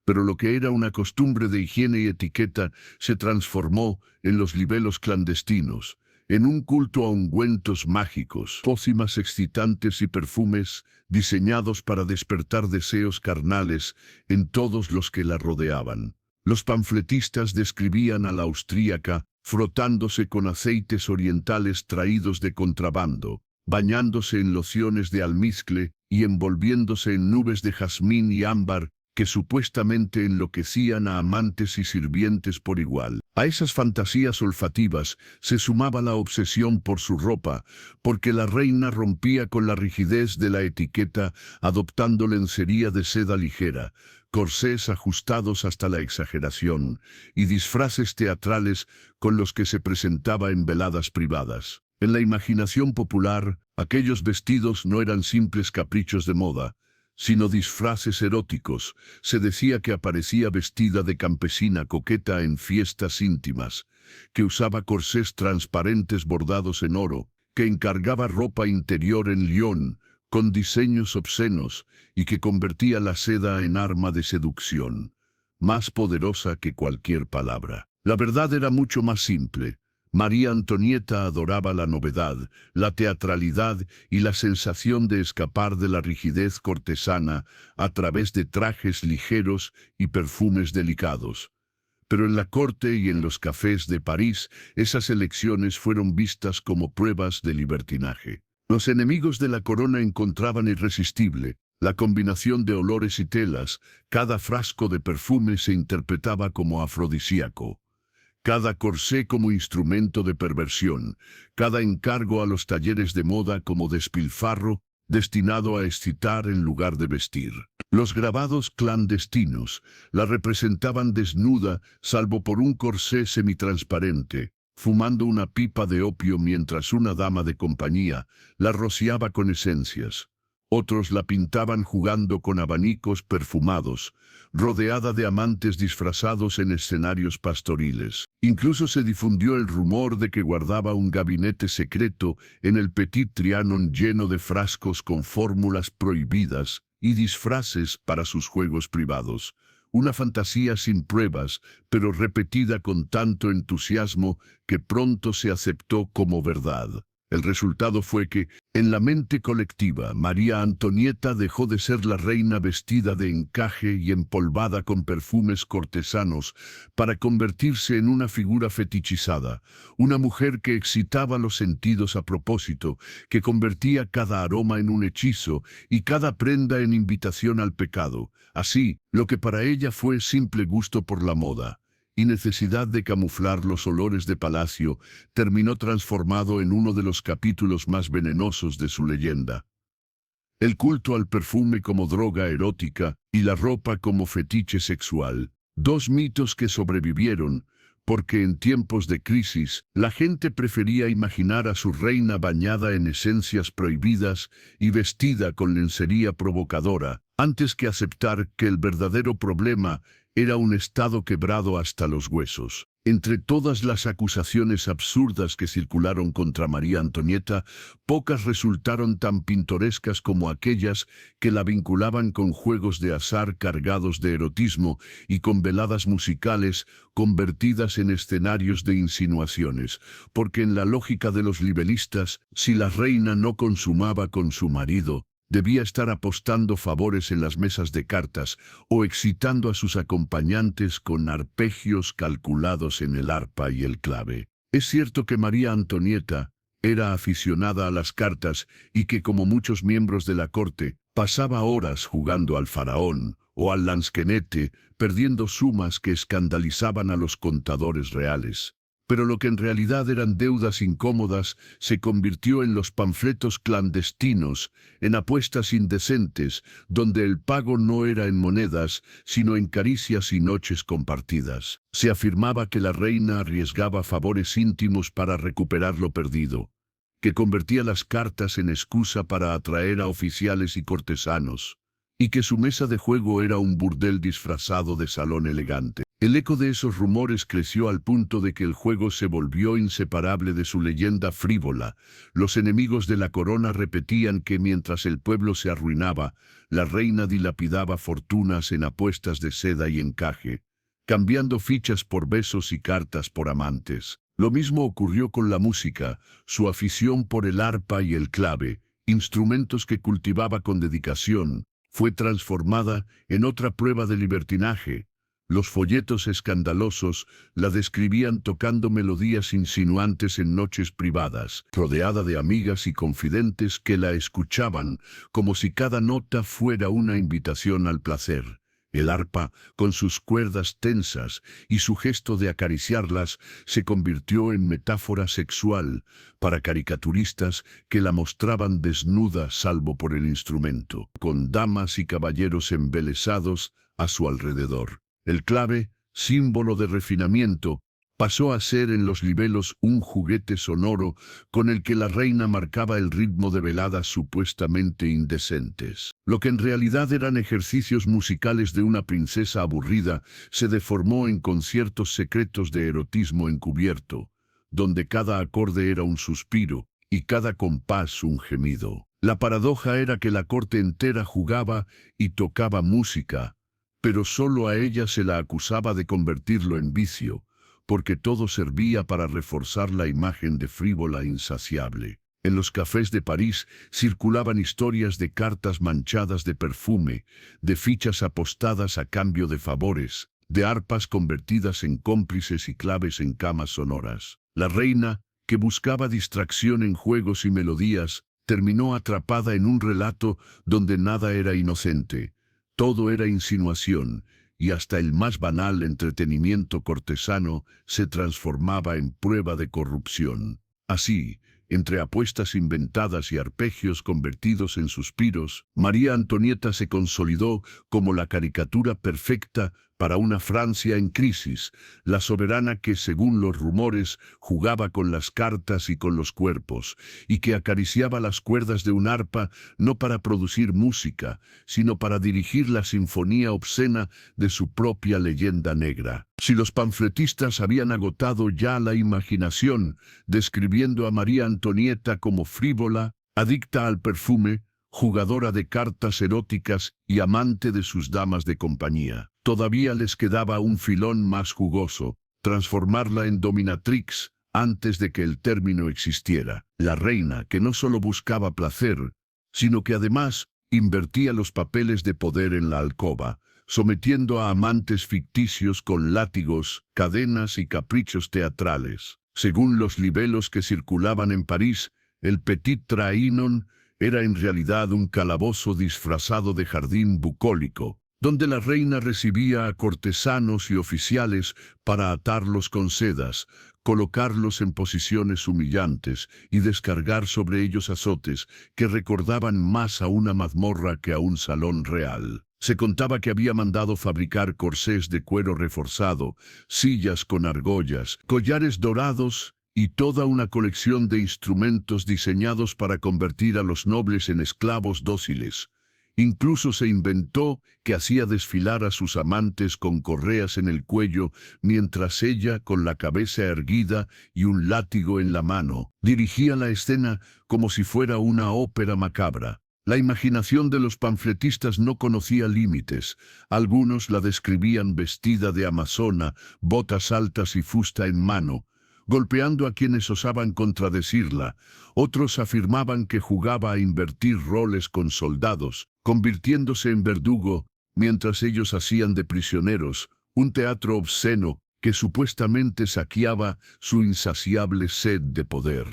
Pero lo que era una costumbre de higiene y etiqueta se transformó en los libelos clandestinos, en un culto a ungüentos mágicos, pócimas excitantes y perfumes diseñados para despertar deseos carnales en todos los que la rodeaban. Los panfletistas describían a la austríaca frotándose con aceites orientales traídos de contrabando, bañándose en lociones de almizcle y envolviéndose en nubes de jazmín y ámbar que supuestamente enloquecían a amantes y sirvientes por igual. A esas fantasías olfativas se sumaba la obsesión por su ropa, porque la reina rompía con la rigidez de la etiqueta adoptando lencería de seda ligera, corsés ajustados hasta la exageración y disfraces teatrales con los que se presentaba en veladas privadas. En la imaginación popular, aquellos vestidos no eran simples caprichos de moda, sino disfraces eróticos. Se decía que aparecía vestida de campesina coqueta en fiestas íntimas, que usaba corsés transparentes bordados en oro, que encargaba ropa interior en lión, con diseños obscenos, y que convertía la seda en arma de seducción, más poderosa que cualquier palabra. La verdad era mucho más simple. María Antonieta adoraba la novedad, la teatralidad y la sensación de escapar de la rigidez cortesana a través de trajes ligeros y perfumes delicados. Pero en la corte y en los cafés de París, esas elecciones fueron vistas como pruebas de libertinaje. Los enemigos de la corona encontraban irresistible la combinación de olores y telas. Cada frasco de perfume se interpretaba como afrodisíaco. Cada corsé como instrumento de perversión, cada encargo a los talleres de moda como despilfarro, destinado a excitar en lugar de vestir. Los grabados clandestinos la representaban desnuda, salvo por un corsé semitransparente, fumando una pipa de opio mientras una dama de compañía la rociaba con esencias. Otros la pintaban jugando con abanicos perfumados, rodeada de amantes disfrazados en escenarios pastoriles. Incluso se difundió el rumor de que guardaba un gabinete secreto en el Petit Trianon lleno de frascos con fórmulas prohibidas y disfraces para sus juegos privados. Una fantasía sin pruebas, pero repetida con tanto entusiasmo que pronto se aceptó como verdad. El resultado fue que, en la mente colectiva, María Antonieta dejó de ser la reina vestida de encaje y empolvada con perfumes cortesanos para convertirse en una figura fetichizada, una mujer que excitaba los sentidos a propósito, que convertía cada aroma en un hechizo y cada prenda en invitación al pecado. Así, lo que para ella fue simple gusto por la moda y necesidad de camuflar los olores de palacio, terminó transformado en uno de los capítulos más venenosos de su leyenda. El culto al perfume como droga erótica y la ropa como fetiche sexual, dos mitos que sobrevivieron, porque en tiempos de crisis, la gente prefería imaginar a su reina bañada en esencias prohibidas y vestida con lencería provocadora, antes que aceptar que el verdadero problema era un estado quebrado hasta los huesos. Entre todas las acusaciones absurdas que circularon contra María Antonieta, pocas resultaron tan pintorescas como aquellas que la vinculaban con juegos de azar cargados de erotismo y con veladas musicales convertidas en escenarios de insinuaciones, porque en la lógica de los libelistas, si la reina no consumaba con su marido, debía estar apostando favores en las mesas de cartas o excitando a sus acompañantes con arpegios calculados en el arpa y el clave. Es cierto que María Antonieta era aficionada a las cartas y que, como muchos miembros de la corte, pasaba horas jugando al faraón o al lansquenete, perdiendo sumas que escandalizaban a los contadores reales. Pero lo que en realidad eran deudas incómodas se convirtió en los panfletos clandestinos, en apuestas indecentes, donde el pago no era en monedas, sino en caricias y noches compartidas. Se afirmaba que la reina arriesgaba favores íntimos para recuperar lo perdido, que convertía las cartas en excusa para atraer a oficiales y cortesanos, y que su mesa de juego era un burdel disfrazado de salón elegante. El eco de esos rumores creció al punto de que el juego se volvió inseparable de su leyenda frívola. Los enemigos de la corona repetían que mientras el pueblo se arruinaba, la reina dilapidaba fortunas en apuestas de seda y encaje, cambiando fichas por besos y cartas por amantes. Lo mismo ocurrió con la música, su afición por el arpa y el clave, instrumentos que cultivaba con dedicación, fue transformada en otra prueba de libertinaje. Los folletos escandalosos la describían tocando melodías insinuantes en noches privadas, rodeada de amigas y confidentes que la escuchaban, como si cada nota fuera una invitación al placer. El arpa, con sus cuerdas tensas y su gesto de acariciarlas, se convirtió en metáfora sexual para caricaturistas que la mostraban desnuda salvo por el instrumento, con damas y caballeros embelesados a su alrededor. El clave, símbolo de refinamiento, pasó a ser en los libelos un juguete sonoro con el que la reina marcaba el ritmo de veladas supuestamente indecentes. Lo que en realidad eran ejercicios musicales de una princesa aburrida se deformó en conciertos secretos de erotismo encubierto, donde cada acorde era un suspiro y cada compás un gemido. La paradoja era que la corte entera jugaba y tocaba música, pero solo a ella se la acusaba de convertirlo en vicio, porque todo servía para reforzar la imagen de frívola insaciable. En los cafés de París circulaban historias de cartas manchadas de perfume, de fichas apostadas a cambio de favores, de arpas convertidas en cómplices y claves en camas sonoras. La reina, que buscaba distracción en juegos y melodías, terminó atrapada en un relato donde nada era inocente. Todo era insinuación, y hasta el más banal entretenimiento cortesano se transformaba en prueba de corrupción. Así, entre apuestas inventadas y arpegios convertidos en suspiros, María Antonieta se consolidó como la caricatura perfecta para una Francia en crisis, la soberana que, según los rumores, jugaba con las cartas y con los cuerpos, y que acariciaba las cuerdas de un arpa no para producir música, sino para dirigir la sinfonía obscena de su propia leyenda negra. Si los panfletistas habían agotado ya la imaginación, describiendo a María Antonieta como frívola, adicta al perfume, jugadora de cartas eróticas y amante de sus damas de compañía, todavía les quedaba un filón más jugoso: transformarla en dominatrix antes de que el término existiera. La reina, que no solo buscaba placer, sino que además invertía los papeles de poder en la alcoba, sometiendo a amantes ficticios con látigos, cadenas y caprichos teatrales. Según los libelos que circulaban en París, el Petit Trianon era en realidad un calabozo disfrazado de jardín bucólico, donde la reina recibía a cortesanos y oficiales para atarlos con sedas, colocarlos en posiciones humillantes y descargar sobre ellos azotes que recordaban más a una mazmorra que a un salón real. Se contaba que había mandado fabricar corsés de cuero reforzado, sillas con argollas, collares dorados y toda una colección de instrumentos diseñados para convertir a los nobles en esclavos dóciles. Incluso se inventó que hacía desfilar a sus amantes con correas en el cuello, mientras ella, con la cabeza erguida y un látigo en la mano, dirigía la escena como si fuera una ópera macabra. La imaginación de los panfletistas no conocía límites. Algunos la describían vestida de amazona, botas altas y fusta en mano, golpeando a quienes osaban contradecirla. Otros afirmaban que jugaba a invertir roles con soldados, convirtiéndose en verdugo, mientras ellos hacían de prisioneros, un teatro obsceno que supuestamente saciaba su insaciable sed de poder.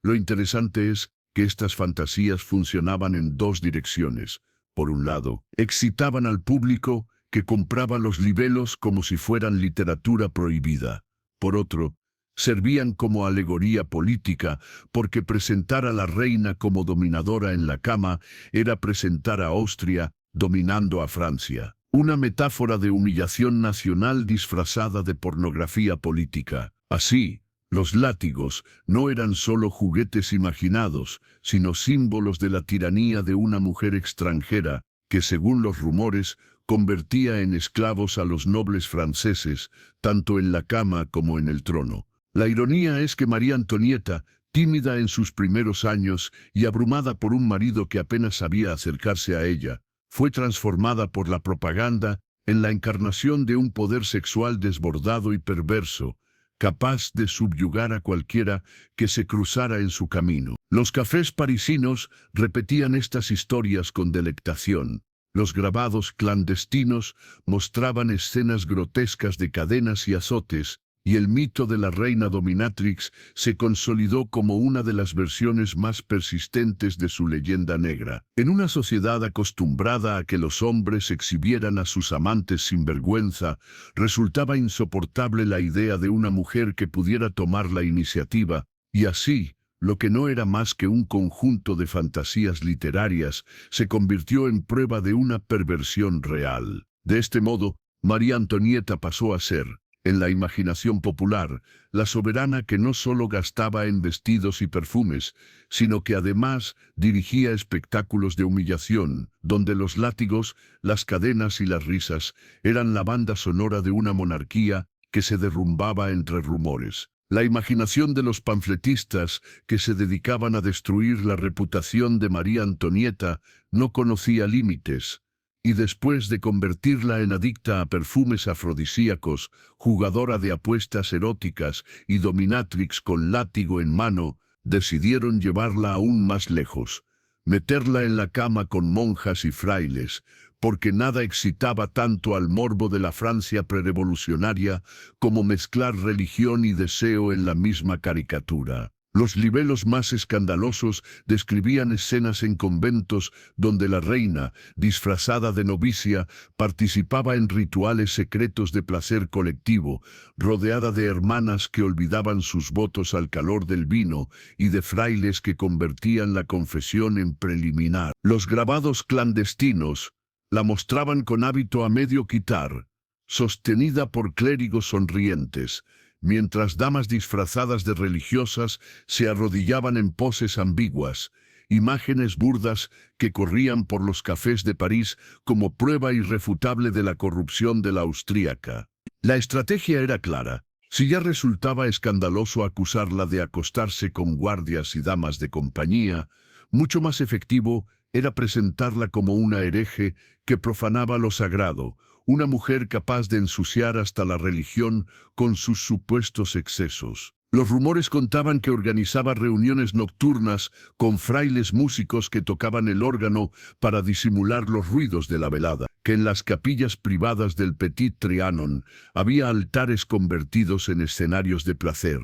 Lo interesante es que estas fantasías funcionaban en dos direcciones. Por un lado, excitaban al público, que compraba los libelos como si fueran literatura prohibida. Por otro, servían como alegoría política, porque presentar a la reina como dominadora en la cama era presentar a Austria dominando a Francia. Una metáfora de humillación nacional disfrazada de pornografía política. Así, los látigos no eran solo juguetes imaginados, sino símbolos de la tiranía de una mujer extranjera que, según los rumores, convertía en esclavos a los nobles franceses, tanto en la cama como en el trono. La ironía es que María Antonieta, tímida en sus primeros años y abrumada por un marido que apenas sabía acercarse a ella, fue transformada por la propaganda en la encarnación de un poder sexual desbordado y perverso, capaz de subyugar a cualquiera que se cruzara en su camino. Los cafés parisinos repetían estas historias con delectación. Los grabados clandestinos mostraban escenas grotescas de cadenas y azotes, y el mito de la reina dominatrix se consolidó como una de las versiones más persistentes de su leyenda negra. En una sociedad acostumbrada a que los hombres exhibieran a sus amantes sin vergüenza, resultaba insoportable la idea de una mujer que pudiera tomar la iniciativa, y así, lo que no era más que un conjunto de fantasías literarias se convirtió en prueba de una perversión real. De este modo, María Antonieta pasó a ser, en la imaginación popular, la soberana que no solo gastaba en vestidos y perfumes, sino que además dirigía espectáculos de humillación, donde los látigos, las cadenas y las risas eran la banda sonora de una monarquía que se derrumbaba entre rumores. La imaginación de los panfletistas que se dedicaban a destruir la reputación de María Antonieta no conocía límites, y después de convertirla en adicta a perfumes afrodisíacos, jugadora de apuestas eróticas y dominatrix con látigo en mano, decidieron llevarla aún más lejos, meterla en la cama con monjas y frailes, porque nada excitaba tanto al morbo de la Francia prerevolucionaria como mezclar religión y deseo en la misma caricatura. Los libelos más escandalosos describían escenas en conventos donde la reina, disfrazada de novicia, participaba en rituales secretos de placer colectivo, rodeada de hermanas que olvidaban sus votos al calor del vino y de frailes que convertían la confesión en preliminar. Los grabados clandestinos la mostraban con hábito a medio quitar, sostenida por clérigos sonrientes, mientras damas disfrazadas de religiosas se arrodillaban en poses ambiguas, imágenes burdas que corrían por los cafés de París como prueba irrefutable de la corrupción de la austríaca. La estrategia era clara. Si ya resultaba escandaloso acusarla de acostarse con guardias y damas de compañía, mucho más efectivo era presentarla como una hereje que profanaba lo sagrado, una mujer capaz de ensuciar hasta la religión con sus supuestos excesos. Los rumores contaban que organizaba reuniones nocturnas con frailes músicos que tocaban el órgano para disimular los ruidos de la velada, que en las capillas privadas del Petit Trianon había altares convertidos en escenarios de placer,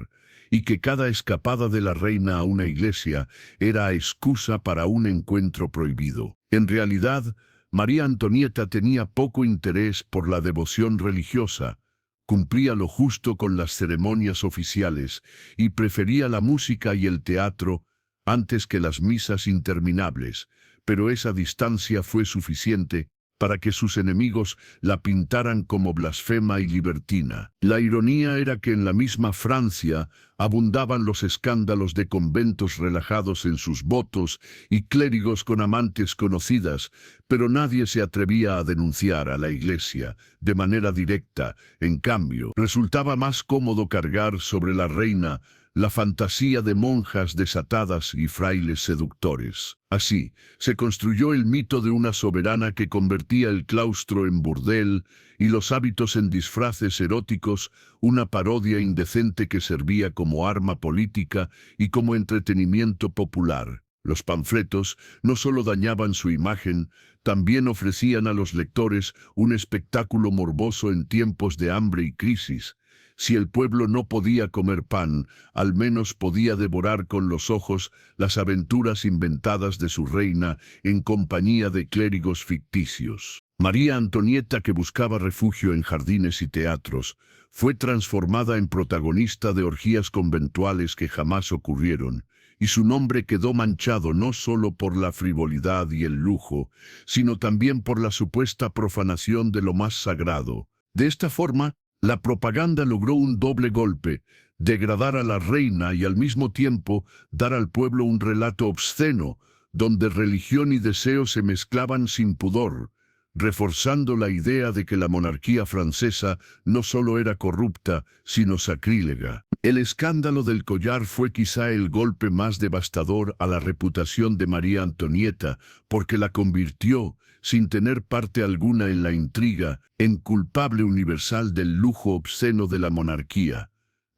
y que cada escapada de la reina a una iglesia era excusa para un encuentro prohibido. En realidad, María Antonieta tenía poco interés por la devoción religiosa, cumplía lo justo con las ceremonias oficiales y prefería la música y el teatro antes que las misas interminables, pero esa distancia fue suficiente para que sus enemigos la pintaran como blasfema y libertina. La ironía era que en la misma Francia abundaban los escándalos de conventos relajados en sus votos y clérigos con amantes conocidas, pero nadie se atrevía a denunciar a la Iglesia de manera directa. En cambio, resultaba más cómodo cargar sobre la reina la fantasía de monjas desatadas y frailes seductores. Así, se construyó el mito de una soberana que convertía el claustro en burdel y los hábitos en disfraces eróticos, una parodia indecente que servía como arma política y como entretenimiento popular. Los panfletos no solo dañaban su imagen, también ofrecían a los lectores un espectáculo morboso en tiempos de hambre y crisis. Si el pueblo no podía comer pan, al menos podía devorar con los ojos las aventuras inventadas de su reina en compañía de clérigos ficticios. María Antonieta, que buscaba refugio en jardines y teatros, fue transformada en protagonista de orgías conventuales que jamás ocurrieron, y su nombre quedó manchado no solo por la frivolidad y el lujo, sino también por la supuesta profanación de lo más sagrado. De esta forma, la propaganda logró un doble golpe: degradar a la reina y al mismo tiempo dar al pueblo un relato obsceno, donde religión y deseo se mezclaban sin pudor, reforzando la idea de que la monarquía francesa no solo era corrupta, sino sacrílega. El escándalo del collar fue quizá el golpe más devastador a la reputación de María Antonieta, porque la convirtió, sin tener parte alguna en la intriga, en culpable universal del lujo obsceno de la monarquía.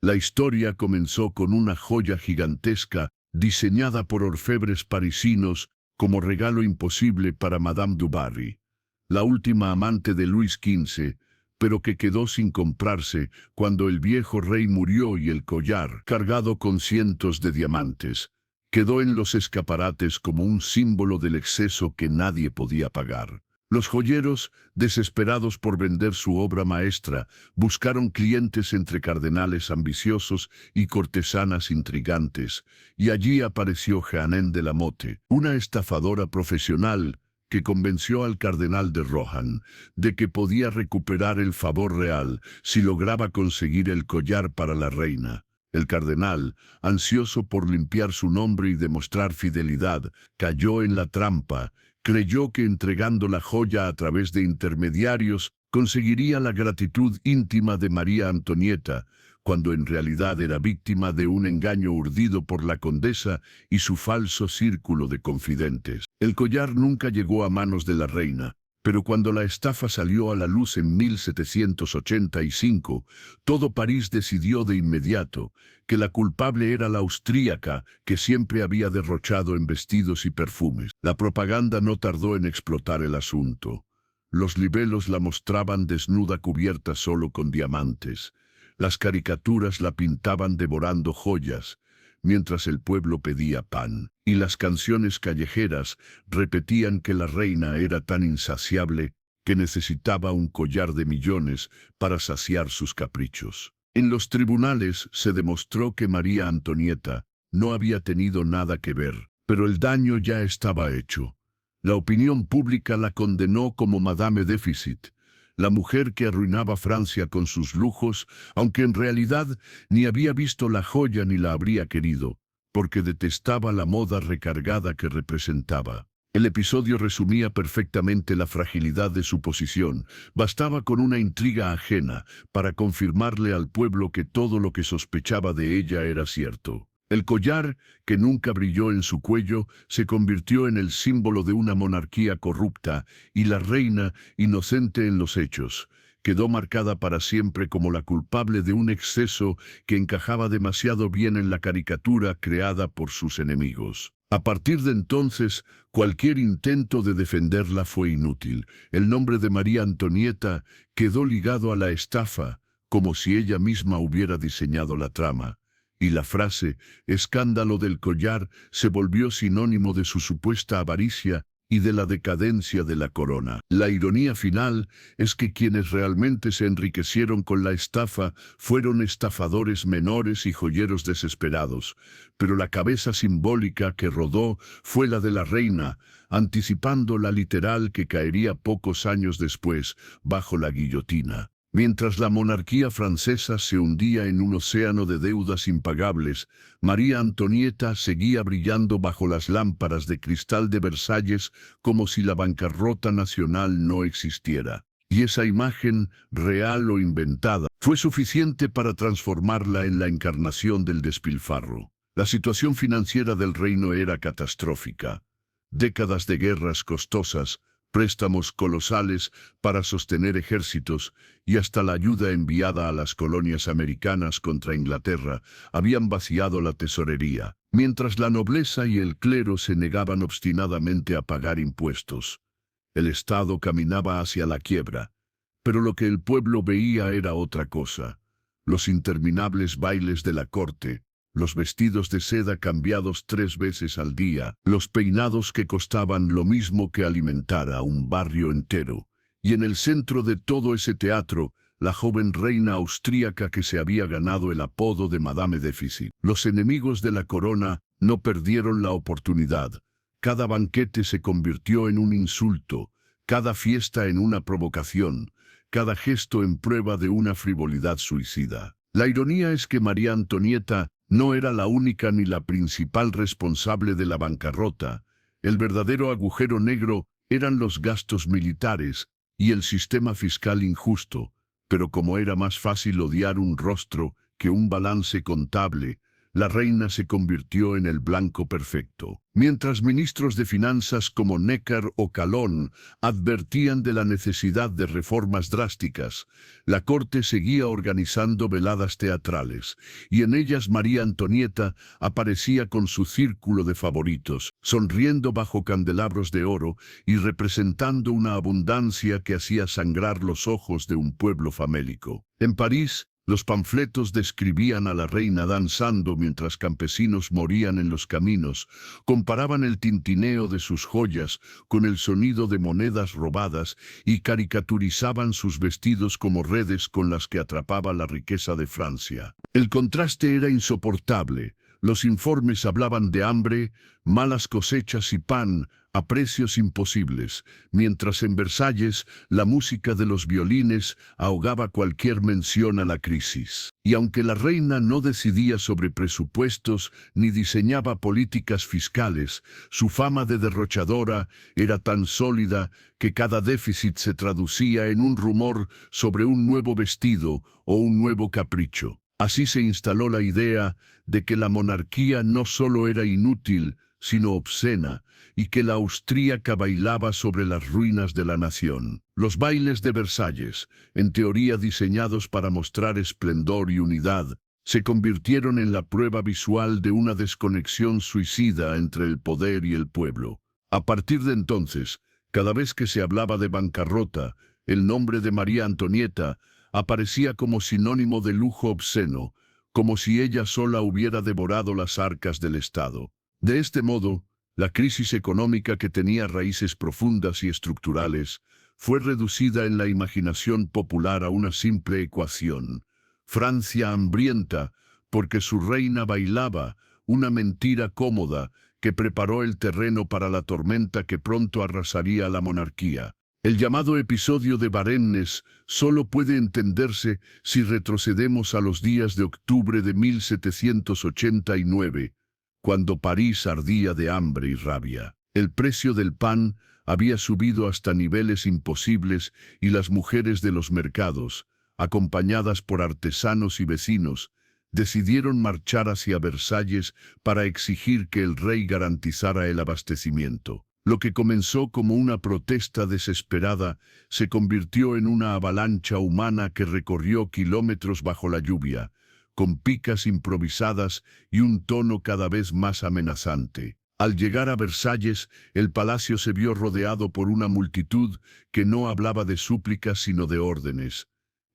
La historia comenzó con una joya gigantesca, diseñada por orfebres parisinos como regalo imposible para Madame du Barry, la última amante de Luis XV, pero que quedó sin comprarse cuando el viejo rey murió y el collar, cargado con cientos de diamantes, quedó en los escaparates como un símbolo del exceso que nadie podía pagar. Los joyeros, desesperados por vender su obra maestra, buscaron clientes entre cardenales ambiciosos y cortesanas intrigantes, y allí apareció Jeanne de la Motte, una estafadora profesional que convenció al cardenal de Rohan de que podía recuperar el favor real si lograba conseguir el collar para la reina. El cardenal, ansioso por limpiar su nombre y demostrar fidelidad, cayó en la trampa. Creyó que entregando la joya a través de intermediarios conseguiría la gratitud íntima de María Antonieta, cuando en realidad era víctima de un engaño urdido por la condesa y su falso círculo de confidentes. El collar nunca llegó a manos de la reina, pero cuando la estafa salió a la luz en 1785, todo París decidió de inmediato que la culpable era la austríaca que siempre había derrochado en vestidos y perfumes. La propaganda no tardó en explotar el asunto. Los libelos la mostraban desnuda cubierta solo con diamantes. Las caricaturas la pintaban devorando joyas, mientras el pueblo pedía pan, y las canciones callejeras repetían que la reina era tan insaciable que necesitaba un collar de millones para saciar sus caprichos. En los tribunales se demostró que María Antonieta no había tenido nada que ver, pero el daño ya estaba hecho. La opinión pública la condenó como Madame Déficit, la mujer que arruinaba Francia con sus lujos, aunque en realidad ni había visto la joya ni la habría querido, porque detestaba la moda recargada que representaba. El episodio resumía perfectamente la fragilidad de su posición. Bastaba con una intriga ajena para confirmarle al pueblo que todo lo que sospechaba de ella era cierto. El collar, que nunca brilló en su cuello, se convirtió en el símbolo de una monarquía corrupta, y la reina, inocente en los hechos, quedó marcada para siempre como la culpable de un exceso que encajaba demasiado bien en la caricatura creada por sus enemigos. A partir de entonces, cualquier intento de defenderla fue inútil. El nombre de María Antonieta quedó ligado a la estafa, como si ella misma hubiera diseñado la trama. Y la frase «escándalo del collar» se volvió sinónimo de su supuesta avaricia y de la decadencia de la corona. La ironía final es que quienes realmente se enriquecieron con la estafa fueron estafadores menores y joyeros desesperados, pero la cabeza simbólica que rodó fue la de la reina, anticipando la literal que caería pocos años después bajo la guillotina. Mientras la monarquía francesa se hundía en un océano de deudas impagables, María Antonieta seguía brillando bajo las lámparas de cristal de Versalles como si la bancarrota nacional no existiera. Y esa imagen, real o inventada, fue suficiente para transformarla en la encarnación del despilfarro. La situación financiera del reino era catastrófica. Décadas de guerras costosas, préstamos colosales para sostener ejércitos y hasta la ayuda enviada a las colonias americanas contra Inglaterra habían vaciado la tesorería, mientras la nobleza y el clero se negaban obstinadamente a pagar impuestos. El Estado caminaba hacia la quiebra, pero lo que el pueblo veía era otra cosa: los interminables bailes de la corte, los vestidos de seda cambiados 3 veces al día, los peinados que costaban lo mismo que alimentar a un barrio entero, y en el centro de todo ese teatro, la joven reina austríaca que se había ganado el apodo de Madame Déficit. Los enemigos de la corona no perdieron la oportunidad. Cada banquete se convirtió en un insulto, cada fiesta en una provocación, cada gesto en prueba de una frivolidad suicida. La ironía es que María Antonieta no era la única ni la principal responsable de la bancarrota. El verdadero agujero negro eran los gastos militares y el sistema fiscal injusto, pero como era más fácil odiar un rostro que un balance contable, la reina se convirtió en el blanco perfecto. Mientras ministros de finanzas como Necker o Calonne advertían de la necesidad de reformas drásticas, la corte seguía organizando veladas teatrales, y en ellas María Antonieta aparecía con su círculo de favoritos, sonriendo bajo candelabros de oro y representando una abundancia que hacía sangrar los ojos de un pueblo famélico. En París, los panfletos describían a la reina danzando mientras campesinos morían en los caminos, comparaban el tintineo de sus joyas con el sonido de monedas robadas y caricaturizaban sus vestidos como redes con las que atrapaba la riqueza de Francia. El contraste era insoportable. Los informes hablaban de hambre, malas cosechas y pan a precios imposibles, mientras en Versalles la música de los violines ahogaba cualquier mención a la crisis. Y aunque la reina no decidía sobre presupuestos ni diseñaba políticas fiscales, su fama de derrochadora era tan sólida que cada déficit se traducía en un rumor sobre un nuevo vestido o un nuevo capricho. Así se instaló la idea de que la monarquía no solo era inútil, sino obscena, y que la austríaca bailaba sobre las ruinas de la nación. Los bailes de Versalles, en teoría diseñados para mostrar esplendor y unidad, se convirtieron en la prueba visual de una desconexión suicida entre el poder y el pueblo. A partir de entonces, cada vez que se hablaba de bancarrota, el nombre de María Antonieta aparecía como sinónimo de lujo obsceno, como si ella sola hubiera devorado las arcas del Estado. De este modo, la crisis económica, que tenía raíces profundas y estructurales, fue reducida en la imaginación popular a una simple ecuación. Francia hambrienta, porque su reina bailaba, una mentira cómoda que preparó el terreno para la tormenta que pronto arrasaría la monarquía. El llamado episodio de Varennes solo puede entenderse si retrocedemos a los días de octubre de 1789, cuando París ardía de hambre y rabia. El precio del pan había subido hasta niveles imposibles y las mujeres de los mercados, acompañadas por artesanos y vecinos, decidieron marchar hacia Versalles para exigir que el rey garantizara el abastecimiento. Lo que comenzó como una protesta desesperada se convirtió en una avalancha humana que recorrió kilómetros bajo la lluvia, con picas improvisadas y un tono cada vez más amenazante. Al llegar a Versalles, el palacio se vio rodeado por una multitud que no hablaba de súplicas sino de órdenes.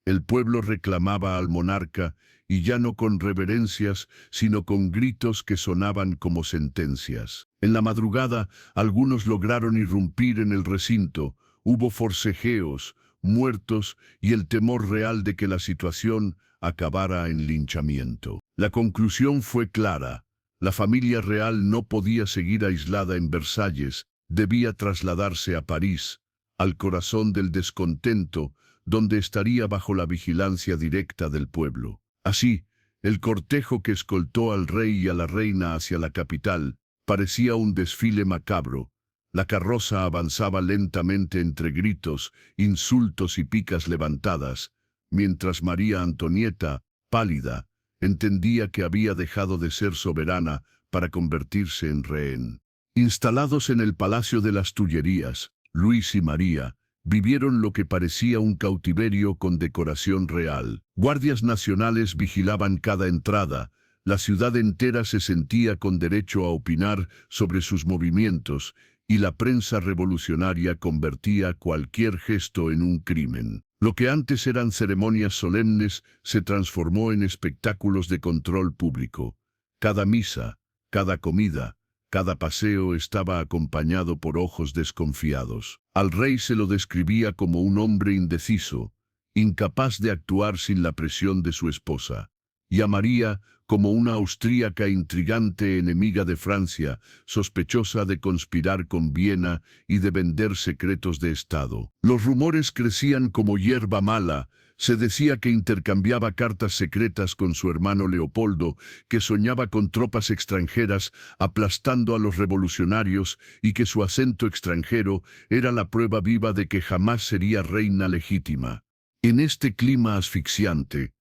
El pueblo reclamaba al monarca, y ya no con reverencias, sino con gritos que sonaban como sentencias. En la madrugada, algunos lograron irrumpir en el recinto. Hubo forcejeos, muertos y el temor real de que la situación acabara en linchamiento. La conclusión fue clara. La familia real no podía seguir aislada en Versalles, debía trasladarse a París, al corazón del descontento, donde estaría bajo la vigilancia directa del pueblo. Así, el cortejo que escoltó al rey y a la reina hacia la capital parecía un desfile macabro. La carroza avanzaba lentamente entre gritos, insultos y picas levantadas, mientras María Antonieta, pálida, entendía que había dejado de ser soberana para convertirse en rehén. Instalados en el Palacio de las Tullerías, Luis y María vivieron lo que parecía un cautiverio con decoración real. Guardias nacionales vigilaban cada entrada. La ciudad entera se sentía con derecho a opinar sobre sus movimientos, y la prensa revolucionaria convertía cualquier gesto en un crimen. Lo que antes eran ceremonias solemnes se transformó en espectáculos de control público. Cada misa, cada comida, cada paseo estaba acompañado por ojos desconfiados. Al rey se lo describía como un hombre indeciso, incapaz de actuar sin la presión de su esposa, y a María como una austríaca intrigante enemiga de Francia, sospechosa de conspirar con Viena y de vender secretos de Estado. Los rumores crecían como hierba mala. Se decía que intercambiaba cartas secretas con su hermano Leopoldo, que soñaba con tropas extranjeras aplastando a los revolucionarios y que su acento extranjero era la prueba viva de que jamás sería reina legítima. En este clima asfixiante,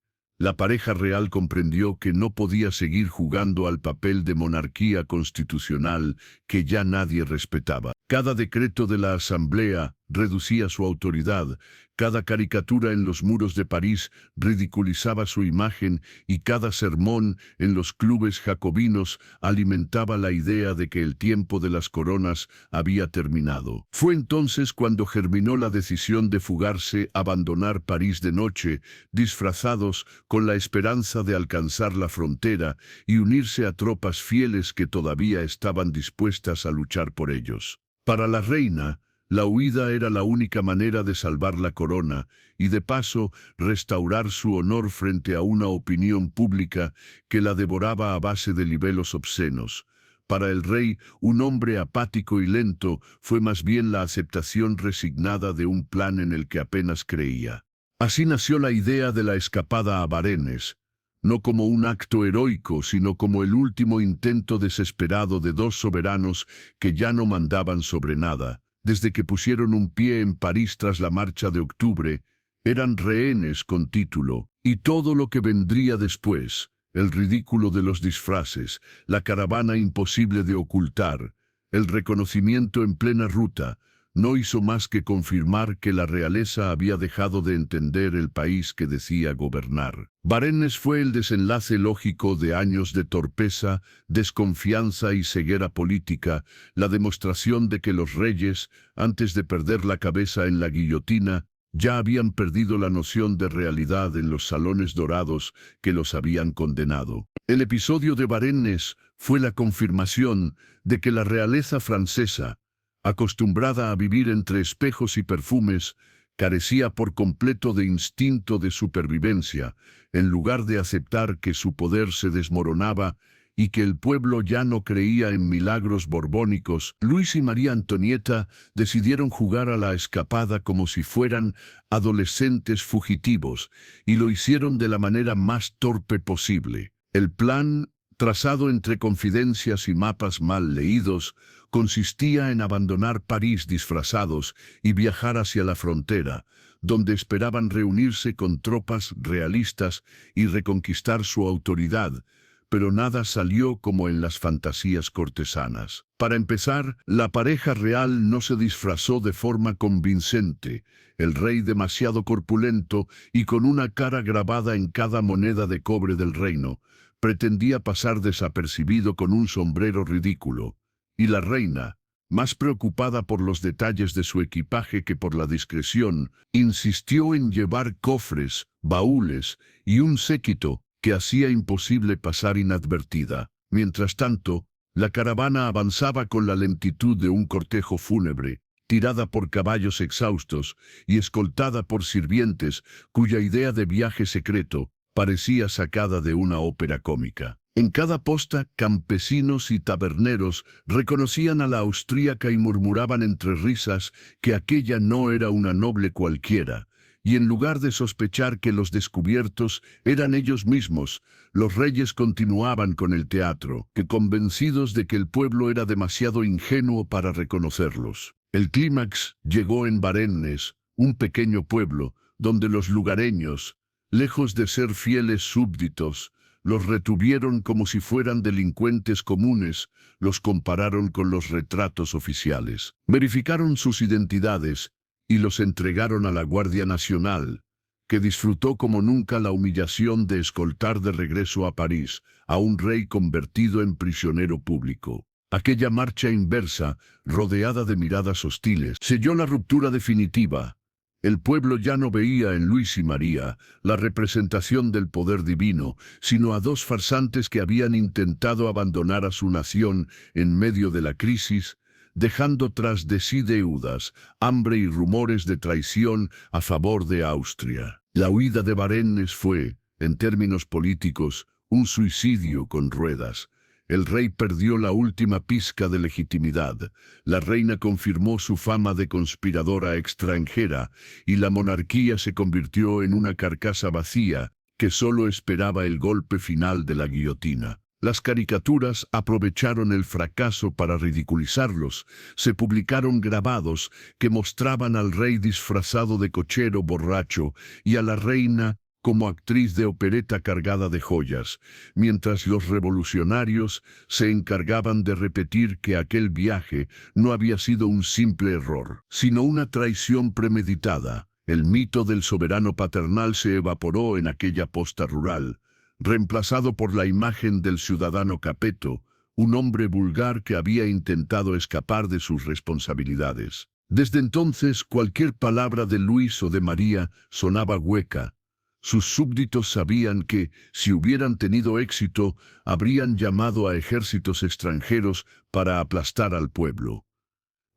La pareja real comprendió que no podía seguir jugando al papel de monarquía constitucional que ya nadie respetaba. Cada decreto de la Asamblea reducía su autoridad, cada caricatura en los muros de París ridiculizaba su imagen y cada sermón en los clubes jacobinos alimentaba la idea de que el tiempo de las coronas había terminado. Fue entonces cuando germinó la decisión de fugarse, abandonar París de noche, disfrazados con la esperanza de alcanzar la frontera y unirse a tropas fieles que todavía estaban dispuestas a luchar por ellos. Para la reina, la huida era la única manera de salvar la corona y de paso restaurar su honor frente a una opinión pública que la devoraba a base de libelos obscenos. Para el rey, un hombre apático y lento fue más bien la aceptación resignada de un plan en el que apenas creía. Así nació la idea de la escapada a Varennes, no como un acto heroico, sino como el último intento desesperado de dos soberanos que ya no mandaban sobre nada. Desde que pusieron un pie en París tras la marcha de octubre, eran rehenes con título, y todo lo que vendría después, el ridículo de los disfraces, la caravana imposible de ocultar, el reconocimiento en plena ruta, no hizo más que confirmar que la realeza había dejado de entender el país que decía gobernar. Varennes fue el desenlace lógico de años de torpeza, desconfianza y ceguera política, la demostración de que los reyes, antes de perder la cabeza en la guillotina, ya habían perdido la noción de realidad en los salones dorados que los habían condenado. El episodio de Varennes fue la confirmación de que la realeza francesa, acostumbrada a vivir entre espejos y perfumes, carecía por completo de instinto de supervivencia, en lugar de aceptar que su poder se desmoronaba y que el pueblo ya no creía en milagros borbónicos. Luis y María Antonieta decidieron jugar a la escapada como si fueran adolescentes fugitivos, y lo hicieron de la manera más torpe posible. El plan, trazado entre confidencias y mapas mal leídos, consistía en abandonar París disfrazados y viajar hacia la frontera, donde esperaban reunirse con tropas realistas y reconquistar su autoridad, pero nada salió como en las fantasías cortesanas. Para empezar, la pareja real no se disfrazó de forma convincente. El rey, demasiado corpulento y con una cara grabada en cada moneda de cobre del reino, pretendía pasar desapercibido con un sombrero ridículo. Y la reina, más preocupada por los detalles de su equipaje que por la discreción, insistió en llevar cofres, baúles y un séquito que hacía imposible pasar inadvertida. Mientras tanto, la caravana avanzaba con la lentitud de un cortejo fúnebre, tirada por caballos exhaustos y escoltada por sirvientes cuya idea de viaje secreto parecía sacada de una ópera cómica. En cada posta, campesinos y taberneros reconocían a la austríaca y murmuraban entre risas que aquella no era una noble cualquiera, y en lugar de sospechar que los descubiertos eran ellos mismos, los reyes continuaban con el teatro, que convencidos de que el pueblo era demasiado ingenuo para reconocerlos. El clímax llegó en Varennes, un pequeño pueblo, donde los lugareños, lejos de ser fieles súbditos, los retuvieron como si fueran delincuentes comunes, los compararon con los retratos oficiales. Verificaron sus identidades y los entregaron a la Guardia Nacional, que disfrutó como nunca la humillación de escoltar de regreso a París a un rey convertido en prisionero público. Aquella marcha inversa, rodeada de miradas hostiles, selló la ruptura definitiva. El pueblo ya no veía en Luis y María la representación del poder divino, sino a dos farsantes que habían intentado abandonar a su nación en medio de la crisis, dejando tras de sí deudas, hambre y rumores de traición a favor de Austria. La huida de Varennes fue, en términos políticos, un suicidio con ruedas. El rey perdió la última pizca de legitimidad, la reina confirmó su fama de conspiradora extranjera y la monarquía se convirtió en una carcasa vacía que solo esperaba el golpe final de la guillotina. Las caricaturas aprovecharon el fracaso para ridiculizarlos. Se publicaron grabados que mostraban al rey disfrazado de cochero borracho y a la reina como actriz de opereta cargada de joyas, mientras los revolucionarios se encargaban de repetir que aquel viaje no había sido un simple error, sino una traición premeditada. El mito del soberano paternal se evaporó en aquella posta rural, reemplazado por la imagen del ciudadano Capeto, un hombre vulgar que había intentado escapar de sus responsabilidades. Desde entonces, cualquier palabra de Luis o de María sonaba hueca. Sus súbditos sabían que, si hubieran tenido éxito, habrían llamado a ejércitos extranjeros para aplastar al pueblo.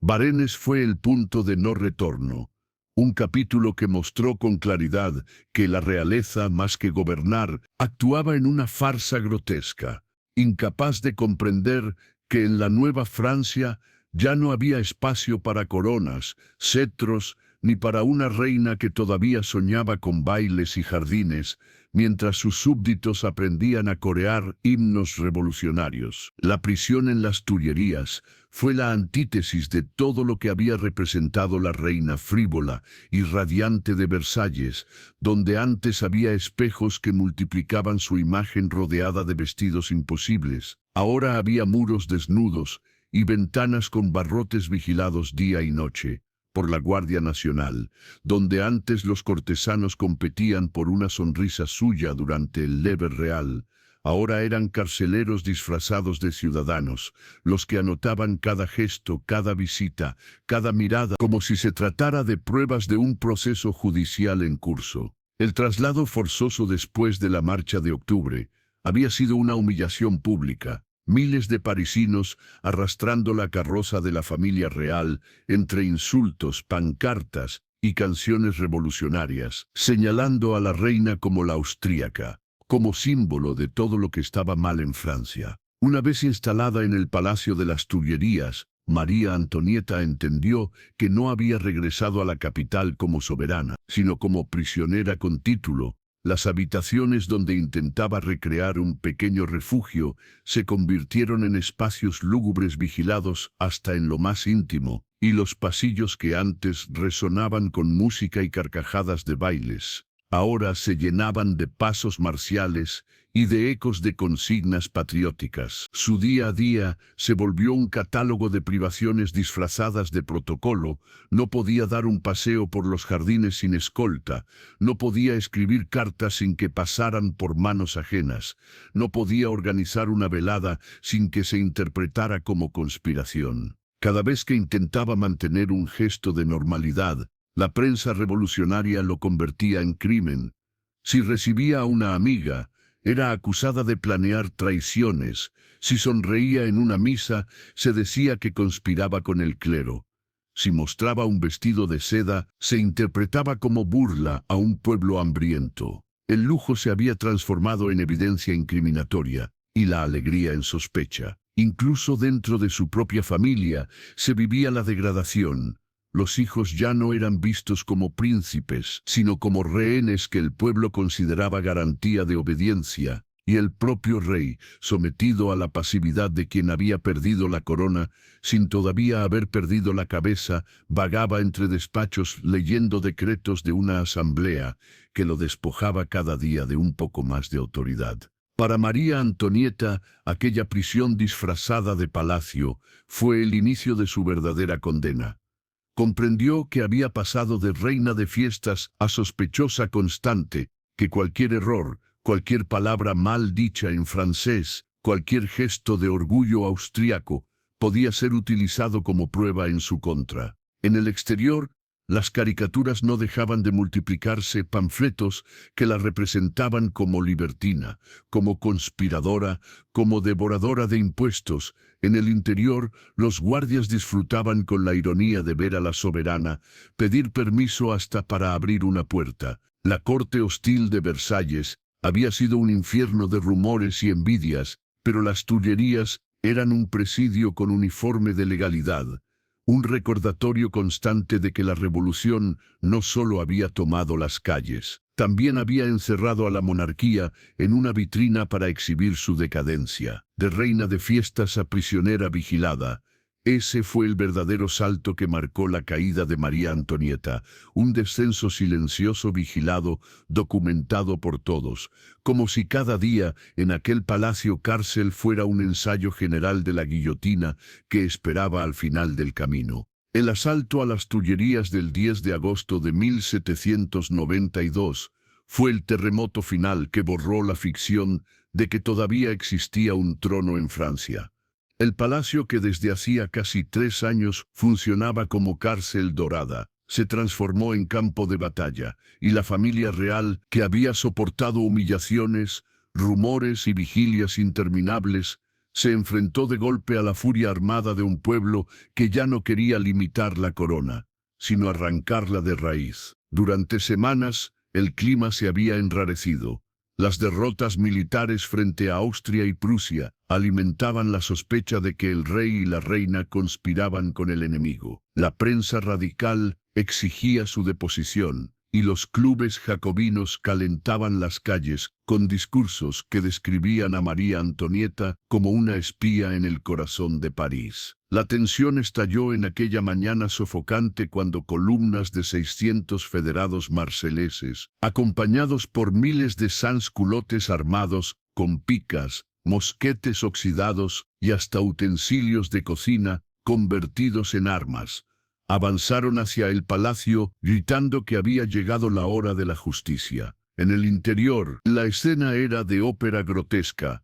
Varennes fue el punto de no retorno. Un capítulo que mostró con claridad que la realeza, más que gobernar, actuaba en una farsa grotesca, incapaz de comprender que en la nueva Francia ya no había espacio para coronas, cetros, ni para una reina que todavía soñaba con bailes y jardines, mientras sus súbditos aprendían a corear himnos revolucionarios. La prisión en las Tullerías fue la antítesis de todo lo que había representado la reina frívola y radiante de Versalles, donde antes había espejos que multiplicaban su imagen rodeada de vestidos imposibles. Ahora había muros desnudos y ventanas con barrotes vigilados día y noche por la Guardia Nacional, donde antes los cortesanos competían por una sonrisa suya durante el leve real. Ahora eran carceleros disfrazados de ciudadanos, los que anotaban cada gesto, cada visita, cada mirada, como si se tratara de pruebas de un proceso judicial en curso. El traslado forzoso después de la Marcha de Octubre había sido una humillación pública. Miles de parisinos arrastrando la carroza de la familia real entre insultos, pancartas y canciones revolucionarias, señalando a la reina como la austríaca, como símbolo de todo lo que estaba mal en Francia. Una vez instalada en el Palacio de las Tullerías, María Antonieta entendió que no había regresado a la capital como soberana, sino como prisionera con título. Las habitaciones donde intentaba recrear un pequeño refugio se convirtieron en espacios lúgubres vigilados hasta en lo más íntimo, y los pasillos que antes resonaban con música y carcajadas de bailes, ahora se llenaban de pasos marciales y de ecos de consignas patrióticas. Su día a día se volvió un catálogo de privaciones disfrazadas de protocolo. No podía dar un paseo por los jardines sin escolta, no podía escribir cartas sin que pasaran por manos ajenas, no podía organizar una velada sin que se interpretara como conspiración. Cada vez que intentaba mantener un gesto de normalidad, la prensa revolucionaria lo convertía en crimen. Si recibía a una amiga, era acusada de planear traiciones. Si sonreía en una misa, se decía que conspiraba con el clero. Si mostraba un vestido de seda, se interpretaba como burla a un pueblo hambriento. El lujo se había transformado en evidencia incriminatoria y la alegría en sospecha. Incluso dentro de su propia familia se vivía la degradación. Los hijos ya no eran vistos como príncipes, sino como rehenes que el pueblo consideraba garantía de obediencia, y el propio rey, sometido a la pasividad de quien había perdido la corona, sin todavía haber perdido la cabeza, vagaba entre despachos leyendo decretos de una asamblea que lo despojaba cada día de un poco más de autoridad. Para María Antonieta, aquella prisión disfrazada de palacio fue el inicio de su verdadera condena. Comprendió que había pasado de reina de fiestas a sospechosa constante, que cualquier error, cualquier palabra mal dicha en francés, cualquier gesto de orgullo austriaco, podía ser utilizado como prueba en su contra. En el exterior, las caricaturas no dejaban de multiplicarse, panfletos que la representaban como libertina, como conspiradora, como devoradora de impuestos. En el interior, los guardias disfrutaban con la ironía de ver a la soberana pedir permiso hasta para abrir una puerta. La corte hostil de Versalles había sido un infierno de rumores y envidias, pero las Tullerías eran un presidio con uniforme de legalidad. Un recordatorio constante de que la revolución no solo había tomado las calles, también había encerrado a la monarquía en una vitrina para exhibir su decadencia. De reina de fiestas a prisionera vigilada, Ese fue el verdadero salto que marcó la caída de María Antonieta, un descenso silencioso vigilado, documentado por todos, como si cada día en aquel palacio cárcel fuera un ensayo general de la guillotina que esperaba al final del camino. El asalto a las Tullerías del 10 de agosto de 1792 fue el terremoto final que borró la ficción de que todavía existía un trono en Francia. El palacio que desde hacía casi 3 años funcionaba como cárcel dorada, se transformó en campo de batalla, y la familia real, que había soportado humillaciones, rumores y vigilias interminables, se enfrentó de golpe a la furia armada de un pueblo que ya no quería limitar la corona, sino arrancarla de raíz. Durante semanas, el clima se había enrarecido. Las derrotas militares frente a Austria y Prusia alimentaban la sospecha de que el rey y la reina conspiraban con el enemigo. La prensa radical exigía su deposición, y los clubes jacobinos calentaban las calles con discursos que describían a María Antonieta como una espía en el corazón de París. La tensión estalló en aquella mañana sofocante cuando columnas de 600 federados marseleses, acompañados por miles de sansculotes armados con picas, mosquetes oxidados y hasta utensilios de cocina convertidos en armas, avanzaron hacia el palacio gritando que había llegado la hora de la justicia. En el interior, la escena era de ópera grotesca.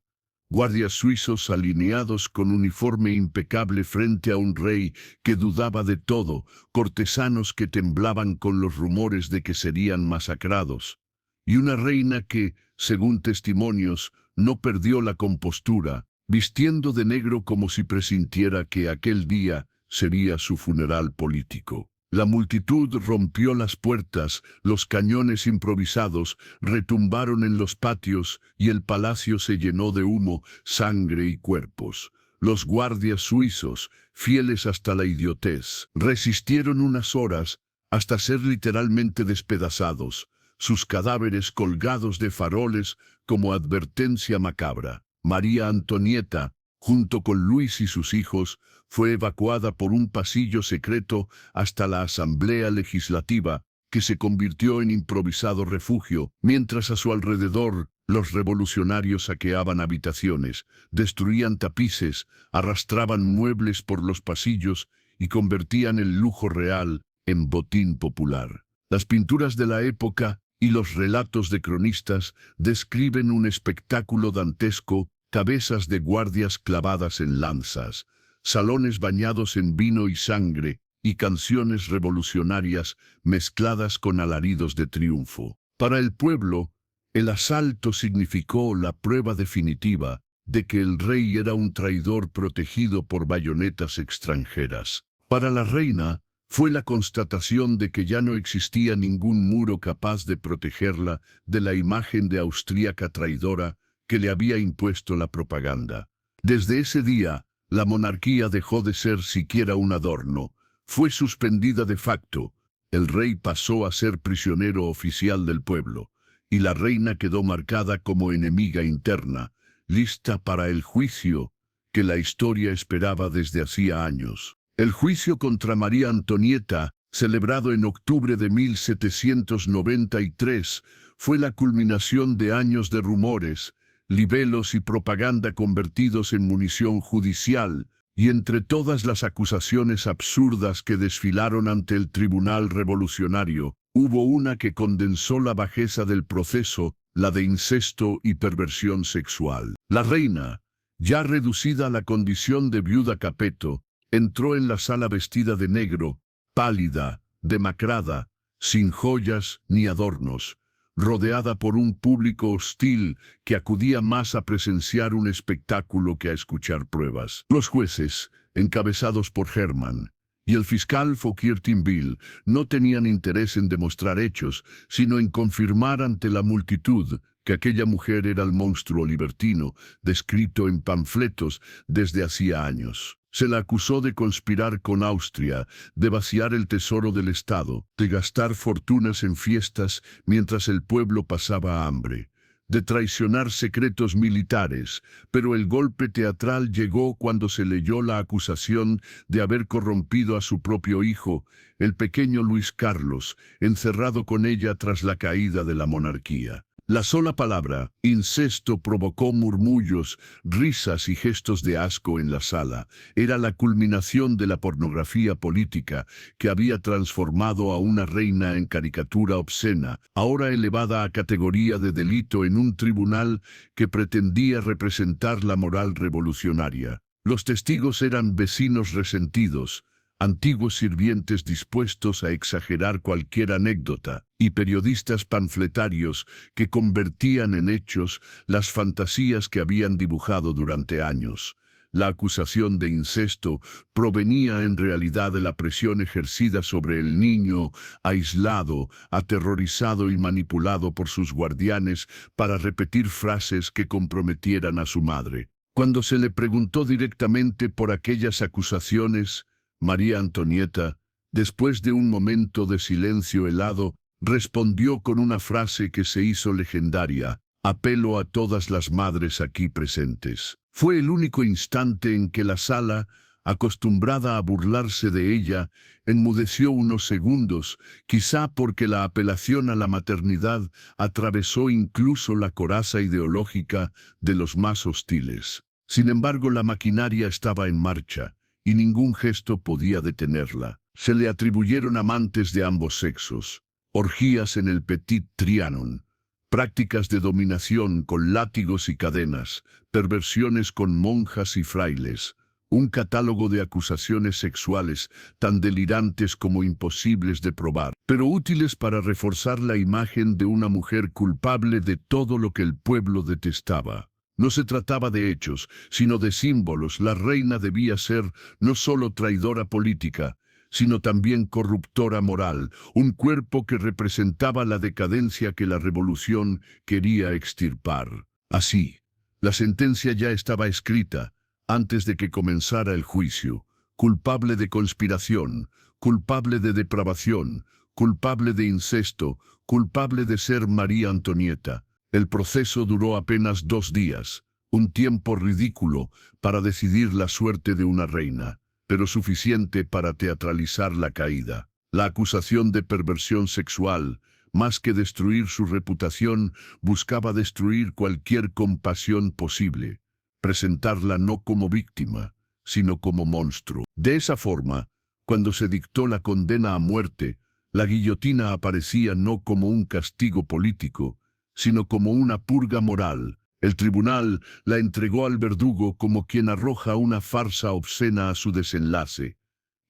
Guardias suizos alineados con uniforme impecable frente a un rey que dudaba de todo, cortesanos que temblaban con los rumores de que serían masacrados, y una reina que, según testimonios, no perdió la compostura, vistiendo de negro como si presintiera que aquel día sería su funeral político. La multitud rompió las puertas, los cañones improvisados retumbaron en los patios y el palacio se llenó de humo, sangre y cuerpos. Los guardias suizos, fieles hasta la idiotez, resistieron unas horas hasta ser literalmente despedazados, sus cadáveres colgados de faroles como advertencia macabra. María Antonieta, junto con Luis y sus hijos, fue evacuada por un pasillo secreto hasta la Asamblea Legislativa, que se convirtió en improvisado refugio, mientras a su alrededor los revolucionarios saqueaban habitaciones, destruían tapices, arrastraban muebles por los pasillos y convertían el lujo real en botín popular. Las pinturas de la época y los relatos de cronistas describen un espectáculo dantesco: cabezas de guardias clavadas en lanzas, salones bañados en vino y sangre, y canciones revolucionarias mezcladas con alaridos de triunfo. Para el pueblo, el asalto significó la prueba definitiva de que el rey era un traidor protegido por bayonetas extranjeras. Para la reina, fue la constatación de que ya no existía ningún muro capaz de protegerla de la imagen de austríaca traidora que le había impuesto la propaganda. Desde ese día, la monarquía dejó de ser siquiera un adorno, fue suspendida de facto, el rey pasó a ser prisionero oficial del pueblo, y la reina quedó marcada como enemiga interna, lista para el juicio que la historia esperaba desde hacía años. El juicio contra María Antonieta, celebrado en octubre de 1793, fue la culminación de años de rumores, libelos y propaganda convertidos en munición judicial, y entre todas las acusaciones absurdas que desfilaron ante el tribunal revolucionario, hubo una que condensó la bajeza del proceso, la de incesto y perversión sexual. La reina, ya reducida a la condición de viuda capeto, entró en la sala vestida de negro, pálida, demacrada, sin joyas ni adornos, rodeada por un público hostil que acudía más a presenciar un espectáculo que a escuchar pruebas. Los jueces, encabezados por Hermann, y el fiscal Fouquier-Tinville no tenían interés en demostrar hechos, sino en confirmar ante la multitud que aquella mujer era el monstruo libertino, descrito en panfletos desde hacía años. Se la acusó de conspirar con Austria, de vaciar el tesoro del Estado, de gastar fortunas en fiestas mientras el pueblo pasaba hambre, de traicionar secretos militares, pero el golpe teatral llegó cuando se leyó la acusación de haber corrompido a su propio hijo, el pequeño Luis Carlos, encerrado con ella tras la caída de la monarquía. La sola palabra, incesto, provocó murmullos, risas y gestos de asco en la sala. Era la culminación de la pornografía política que había transformado a una reina en caricatura obscena, ahora elevada a categoría de delito en un tribunal que pretendía representar la moral revolucionaria. Los testigos eran vecinos resentidos, antiguos sirvientes dispuestos a exagerar cualquier anécdota, y periodistas panfletarios que convertían en hechos las fantasías que habían dibujado durante años. La acusación de incesto provenía en realidad de la presión ejercida sobre el niño, aislado, aterrorizado y manipulado por sus guardianes para repetir frases que comprometieran a su madre. Cuando se le preguntó directamente por aquellas acusaciones, María Antonieta, después de un momento de silencio helado, respondió con una frase que se hizo legendaria: «Apelo a todas las madres aquí presentes». Fue el único instante en que la sala, acostumbrada a burlarse de ella, enmudeció unos segundos, quizá porque la apelación a la maternidad atravesó incluso la coraza ideológica de los más hostiles. Sin embargo, la maquinaria estaba en marcha, y ningún gesto podía detenerla. Se le atribuyeron amantes de ambos sexos, orgías en el Petit Trianon, prácticas de dominación con látigos y cadenas, perversiones con monjas y frailes, un catálogo de acusaciones sexuales tan delirantes como imposibles de probar, pero útiles para reforzar la imagen de una mujer culpable de todo lo que el pueblo detestaba. No se trataba de hechos, sino de símbolos. La reina debía ser no solo traidora política, sino también corruptora moral, un cuerpo que representaba la decadencia que la revolución quería extirpar. Así, la sentencia ya estaba escrita antes de que comenzara el juicio: culpable de conspiración, culpable de depravación, culpable de incesto, culpable de ser María Antonieta. El proceso duró apenas 2 días, un tiempo ridículo para decidir la suerte de una reina, pero suficiente para teatralizar la caída. La acusación de perversión sexual, más que destruir su reputación, buscaba destruir cualquier compasión posible, presentarla no como víctima, sino como monstruo. De esa forma, cuando se dictó la condena a muerte, la guillotina aparecía no como un castigo político, sino como una purga moral. El tribunal la entregó al verdugo como quien arroja una farsa obscena a su desenlace,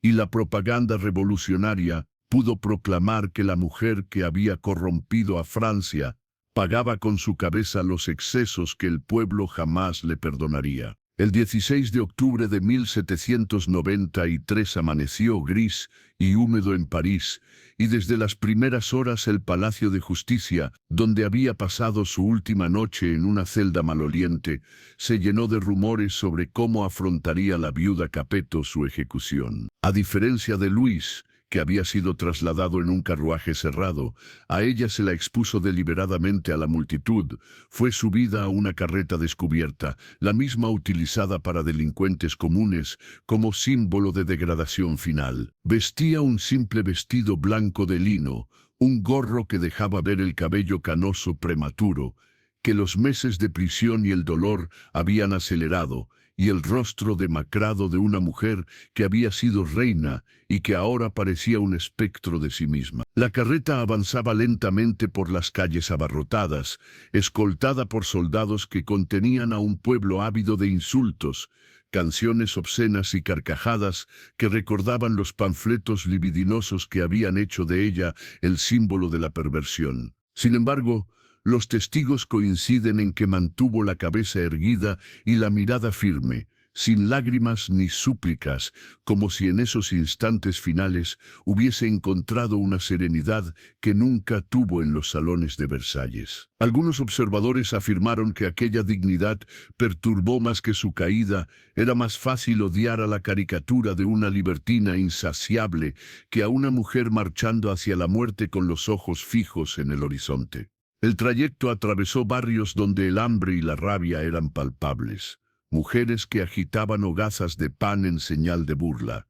y la propaganda revolucionaria pudo proclamar que la mujer que había corrompido a Francia pagaba con su cabeza los excesos que el pueblo jamás le perdonaría. El 16 de octubre de 1793 amaneció gris y húmedo en París, y desde las primeras horas el Palacio de Justicia, donde había pasado su última noche en una celda maloliente, se llenó de rumores sobre cómo afrontaría la viuda Capeto su ejecución. A diferencia de Luis, que había sido trasladado en un carruaje cerrado, a ella se la expuso deliberadamente a la multitud. Fue subida a una carreta descubierta, la misma utilizada para delincuentes comunes, como símbolo de degradación final. Vestía un simple vestido blanco de lino, un gorro que dejaba ver el cabello canoso prematuro, que los meses de prisión y el dolor habían acelerado, y el rostro demacrado de una mujer que había sido reina y que ahora parecía un espectro de sí misma. La carreta avanzaba lentamente por las calles abarrotadas, escoltada por soldados que contenían a un pueblo ávido de insultos, canciones obscenas y carcajadas que recordaban los panfletos libidinosos que habían hecho de ella el símbolo de la perversión. Sin embargo, los testigos coinciden en que mantuvo la cabeza erguida y la mirada firme, sin lágrimas ni súplicas, como si en esos instantes finales hubiese encontrado una serenidad que nunca tuvo en los salones de Versalles. Algunos observadores afirmaron que aquella dignidad perturbó más que su caída. Era más fácil odiar a la caricatura de una libertina insaciable que a una mujer marchando hacia la muerte con los ojos fijos en el horizonte. El trayecto atravesó barrios donde el hambre y la rabia eran palpables, mujeres que agitaban hogazas de pan en señal de burla,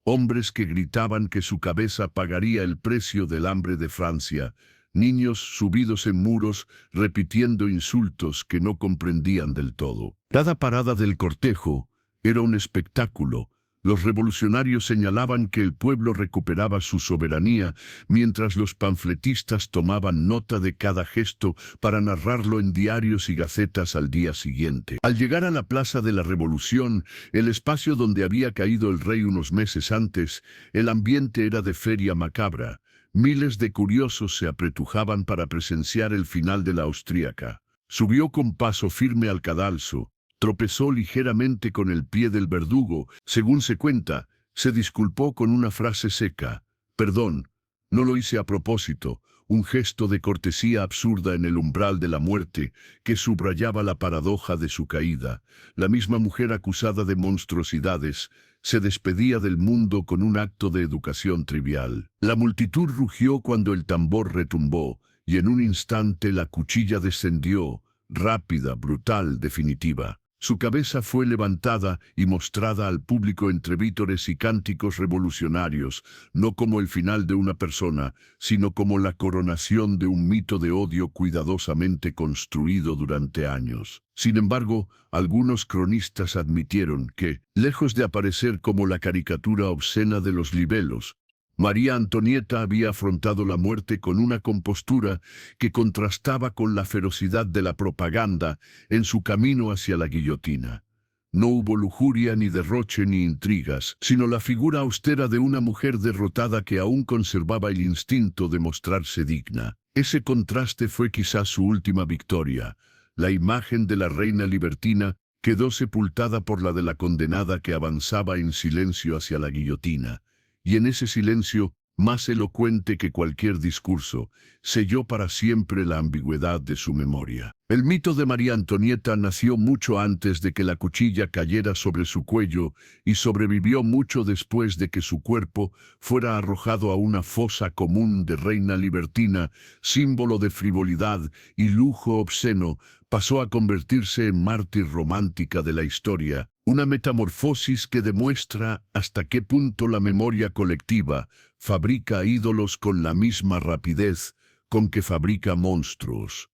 hombres que gritaban que su cabeza pagaría el precio del hambre de Francia, niños subidos en muros repitiendo insultos que no comprendían del todo. Cada parada del cortejo era un espectáculo. Los revolucionarios señalaban que el pueblo recuperaba su soberanía, mientras los panfletistas tomaban nota de cada gesto para narrarlo en diarios y gacetas al día siguiente. Al llegar a la Plaza de la Revolución, el espacio donde había caído el rey unos meses antes, el ambiente era de feria macabra. Miles de curiosos se apretujaban para presenciar el final de la austríaca. Subió con paso firme al cadalso. Tropezó ligeramente con el pie del verdugo, según se cuenta, se disculpó con una frase seca. «Perdón, no lo hice a propósito», un gesto de cortesía absurda en el umbral de la muerte que subrayaba la paradoja de su caída. La misma mujer acusada de monstruosidades se despedía del mundo con un acto de educación trivial. La multitud rugió cuando el tambor retumbó, y en un instante la cuchilla descendió, rápida, brutal, definitiva. Su cabeza fue levantada y mostrada al público entre vítores y cánticos revolucionarios, no como el final de una persona, sino como la coronación de un mito de odio cuidadosamente construido durante años. Sin embargo, algunos cronistas admitieron que, lejos de aparecer como la caricatura obscena de los libelos, María Antonieta había afrontado la muerte con una compostura que contrastaba con la ferocidad de la propaganda en su camino hacia la guillotina. No hubo lujuria, ni derroche, ni intrigas, sino la figura austera de una mujer derrotada que aún conservaba el instinto de mostrarse digna. Ese contraste fue quizás su última victoria. La imagen de la reina libertina quedó sepultada por la de la condenada que avanzaba en silencio hacia la guillotina. Y en ese silencio, más elocuente que cualquier discurso, selló para siempre la ambigüedad de su memoria. El mito de María Antonieta nació mucho antes de que la cuchilla cayera sobre su cuello y sobrevivió mucho después de que su cuerpo fuera arrojado a una fosa común de reina libertina, símbolo de frivolidad y lujo obsceno. Pasó a convertirse en mártir romántica de la historia, una metamorfosis que demuestra hasta qué punto la memoria colectiva fabrica ídolos con la misma rapidez con que fabrica monstruos.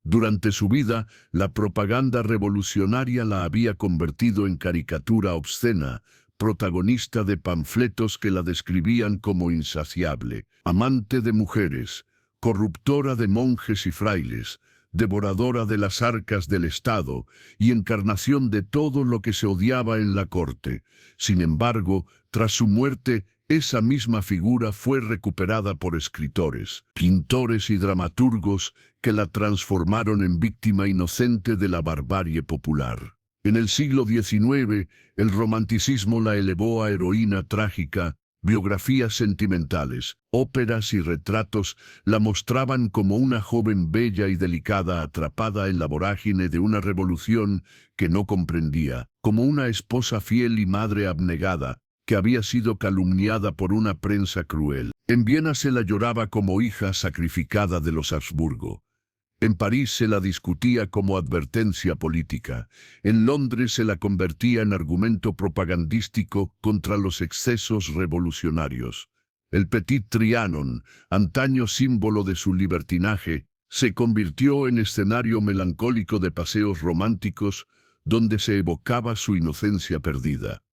Durante su vida, la propaganda revolucionaria la había convertido en caricatura obscena, protagonista de panfletos que la describían como insaciable, amante de mujeres, corruptora de monjes y frailes, devoradora de las arcas del Estado y encarnación de todo lo que se odiaba en la corte. Sin embargo, tras su muerte, esa misma figura fue recuperada por escritores, pintores y dramaturgos que la transformaron en víctima inocente de la barbarie popular. En el siglo XIX, el romanticismo la elevó a heroína trágica. Biografías sentimentales, óperas y retratos la mostraban como una joven bella y delicada atrapada en la vorágine de una revolución que no comprendía, como una esposa fiel y madre abnegada, que había sido calumniada por una prensa cruel. En Viena se la lloraba como hija sacrificada de los Habsburgo. En París se la discutía como advertencia política. En Londres se la convertía en argumento propagandístico contra los excesos revolucionarios. El Petit Trianon, antaño símbolo de su libertinaje, se convirtió en escenario melancólico de paseos románticos donde se evocaba su inocencia perdida.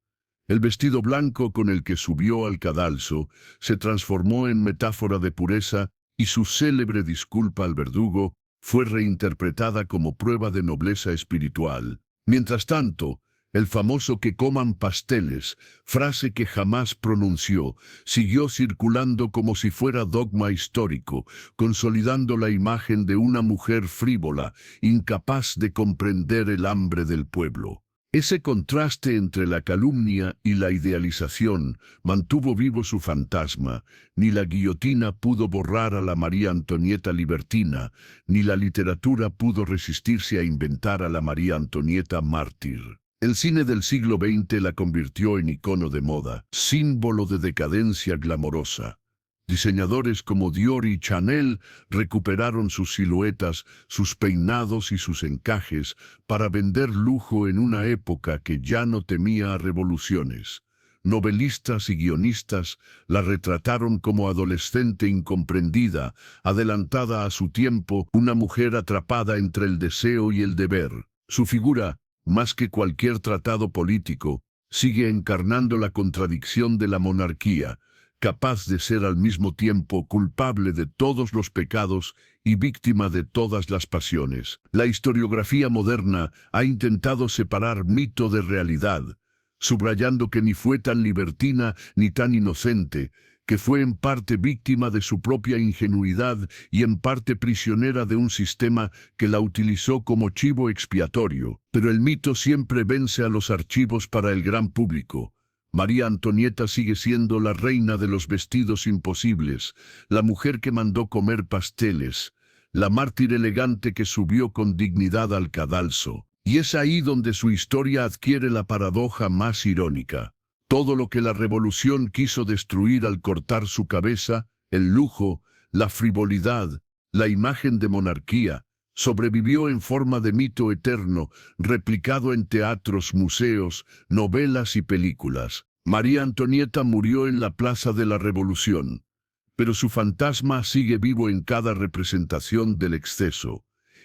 El vestido blanco con el que subió al cadalso se transformó en metáfora de pureza y su célebre disculpa al verdugo fue reinterpretada como prueba de nobleza espiritual. Mientras tanto, el famoso «que coman pasteles», frase que jamás pronunció, siguió circulando como si fuera dogma histórico, consolidando la imagen de una mujer frívola, incapaz de comprender el hambre del pueblo. Ese contraste entre la calumnia y la idealización mantuvo vivo su fantasma. Ni la guillotina pudo borrar a la María Antonieta libertina, ni la literatura pudo resistirse a inventar a la María Antonieta mártir. El cine del siglo XX la convirtió en icono de moda, símbolo de decadencia glamorosa. Diseñadores como Dior y Chanel recuperaron sus siluetas, sus peinados y sus encajes para vender lujo en una época que ya no temía a revoluciones. Novelistas y guionistas la retrataron como adolescente incomprendida, adelantada a su tiempo, una mujer atrapada entre el deseo y el deber. Su figura, más que cualquier tratado político, sigue encarnando la contradicción de la monarquía, capaz de ser al mismo tiempo culpable de todos los pecados y víctima de todas las pasiones. La historiografía moderna ha intentado separar mito de realidad, subrayando que ni fue tan libertina ni tan inocente, que fue en parte víctima de su propia ingenuidad y en parte prisionera de un sistema que la utilizó como chivo expiatorio. Pero el mito siempre vence a los archivos para el gran público. María Antonieta sigue siendo la reina de los vestidos imposibles, la mujer que mandó comer pasteles, la mártir elegante que subió con dignidad al cadalso. Y es ahí donde su historia adquiere la paradoja más irónica. Todo lo que la revolución quiso destruir al cortar su cabeza, el lujo, la frivolidad, la imagen de monarquía, sobrevivió en forma de mito eterno, replicado en teatros, museos, novelas y películas. María Antonieta murió en la Plaza de la Revolución, pero su fantasma sigue vivo en cada representación del exceso,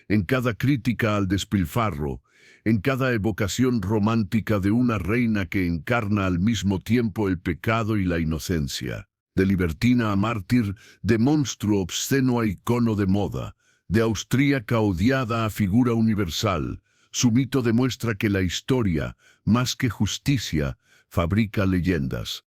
en cada crítica al despilfarro, en cada evocación romántica de una reina que encarna al mismo tiempo el pecado y la inocencia. De libertina a mártir, de monstruo obsceno a icono de moda, de austríaca odiada a figura universal, su mito demuestra que la historia, más que justicia, fabrica leyendas.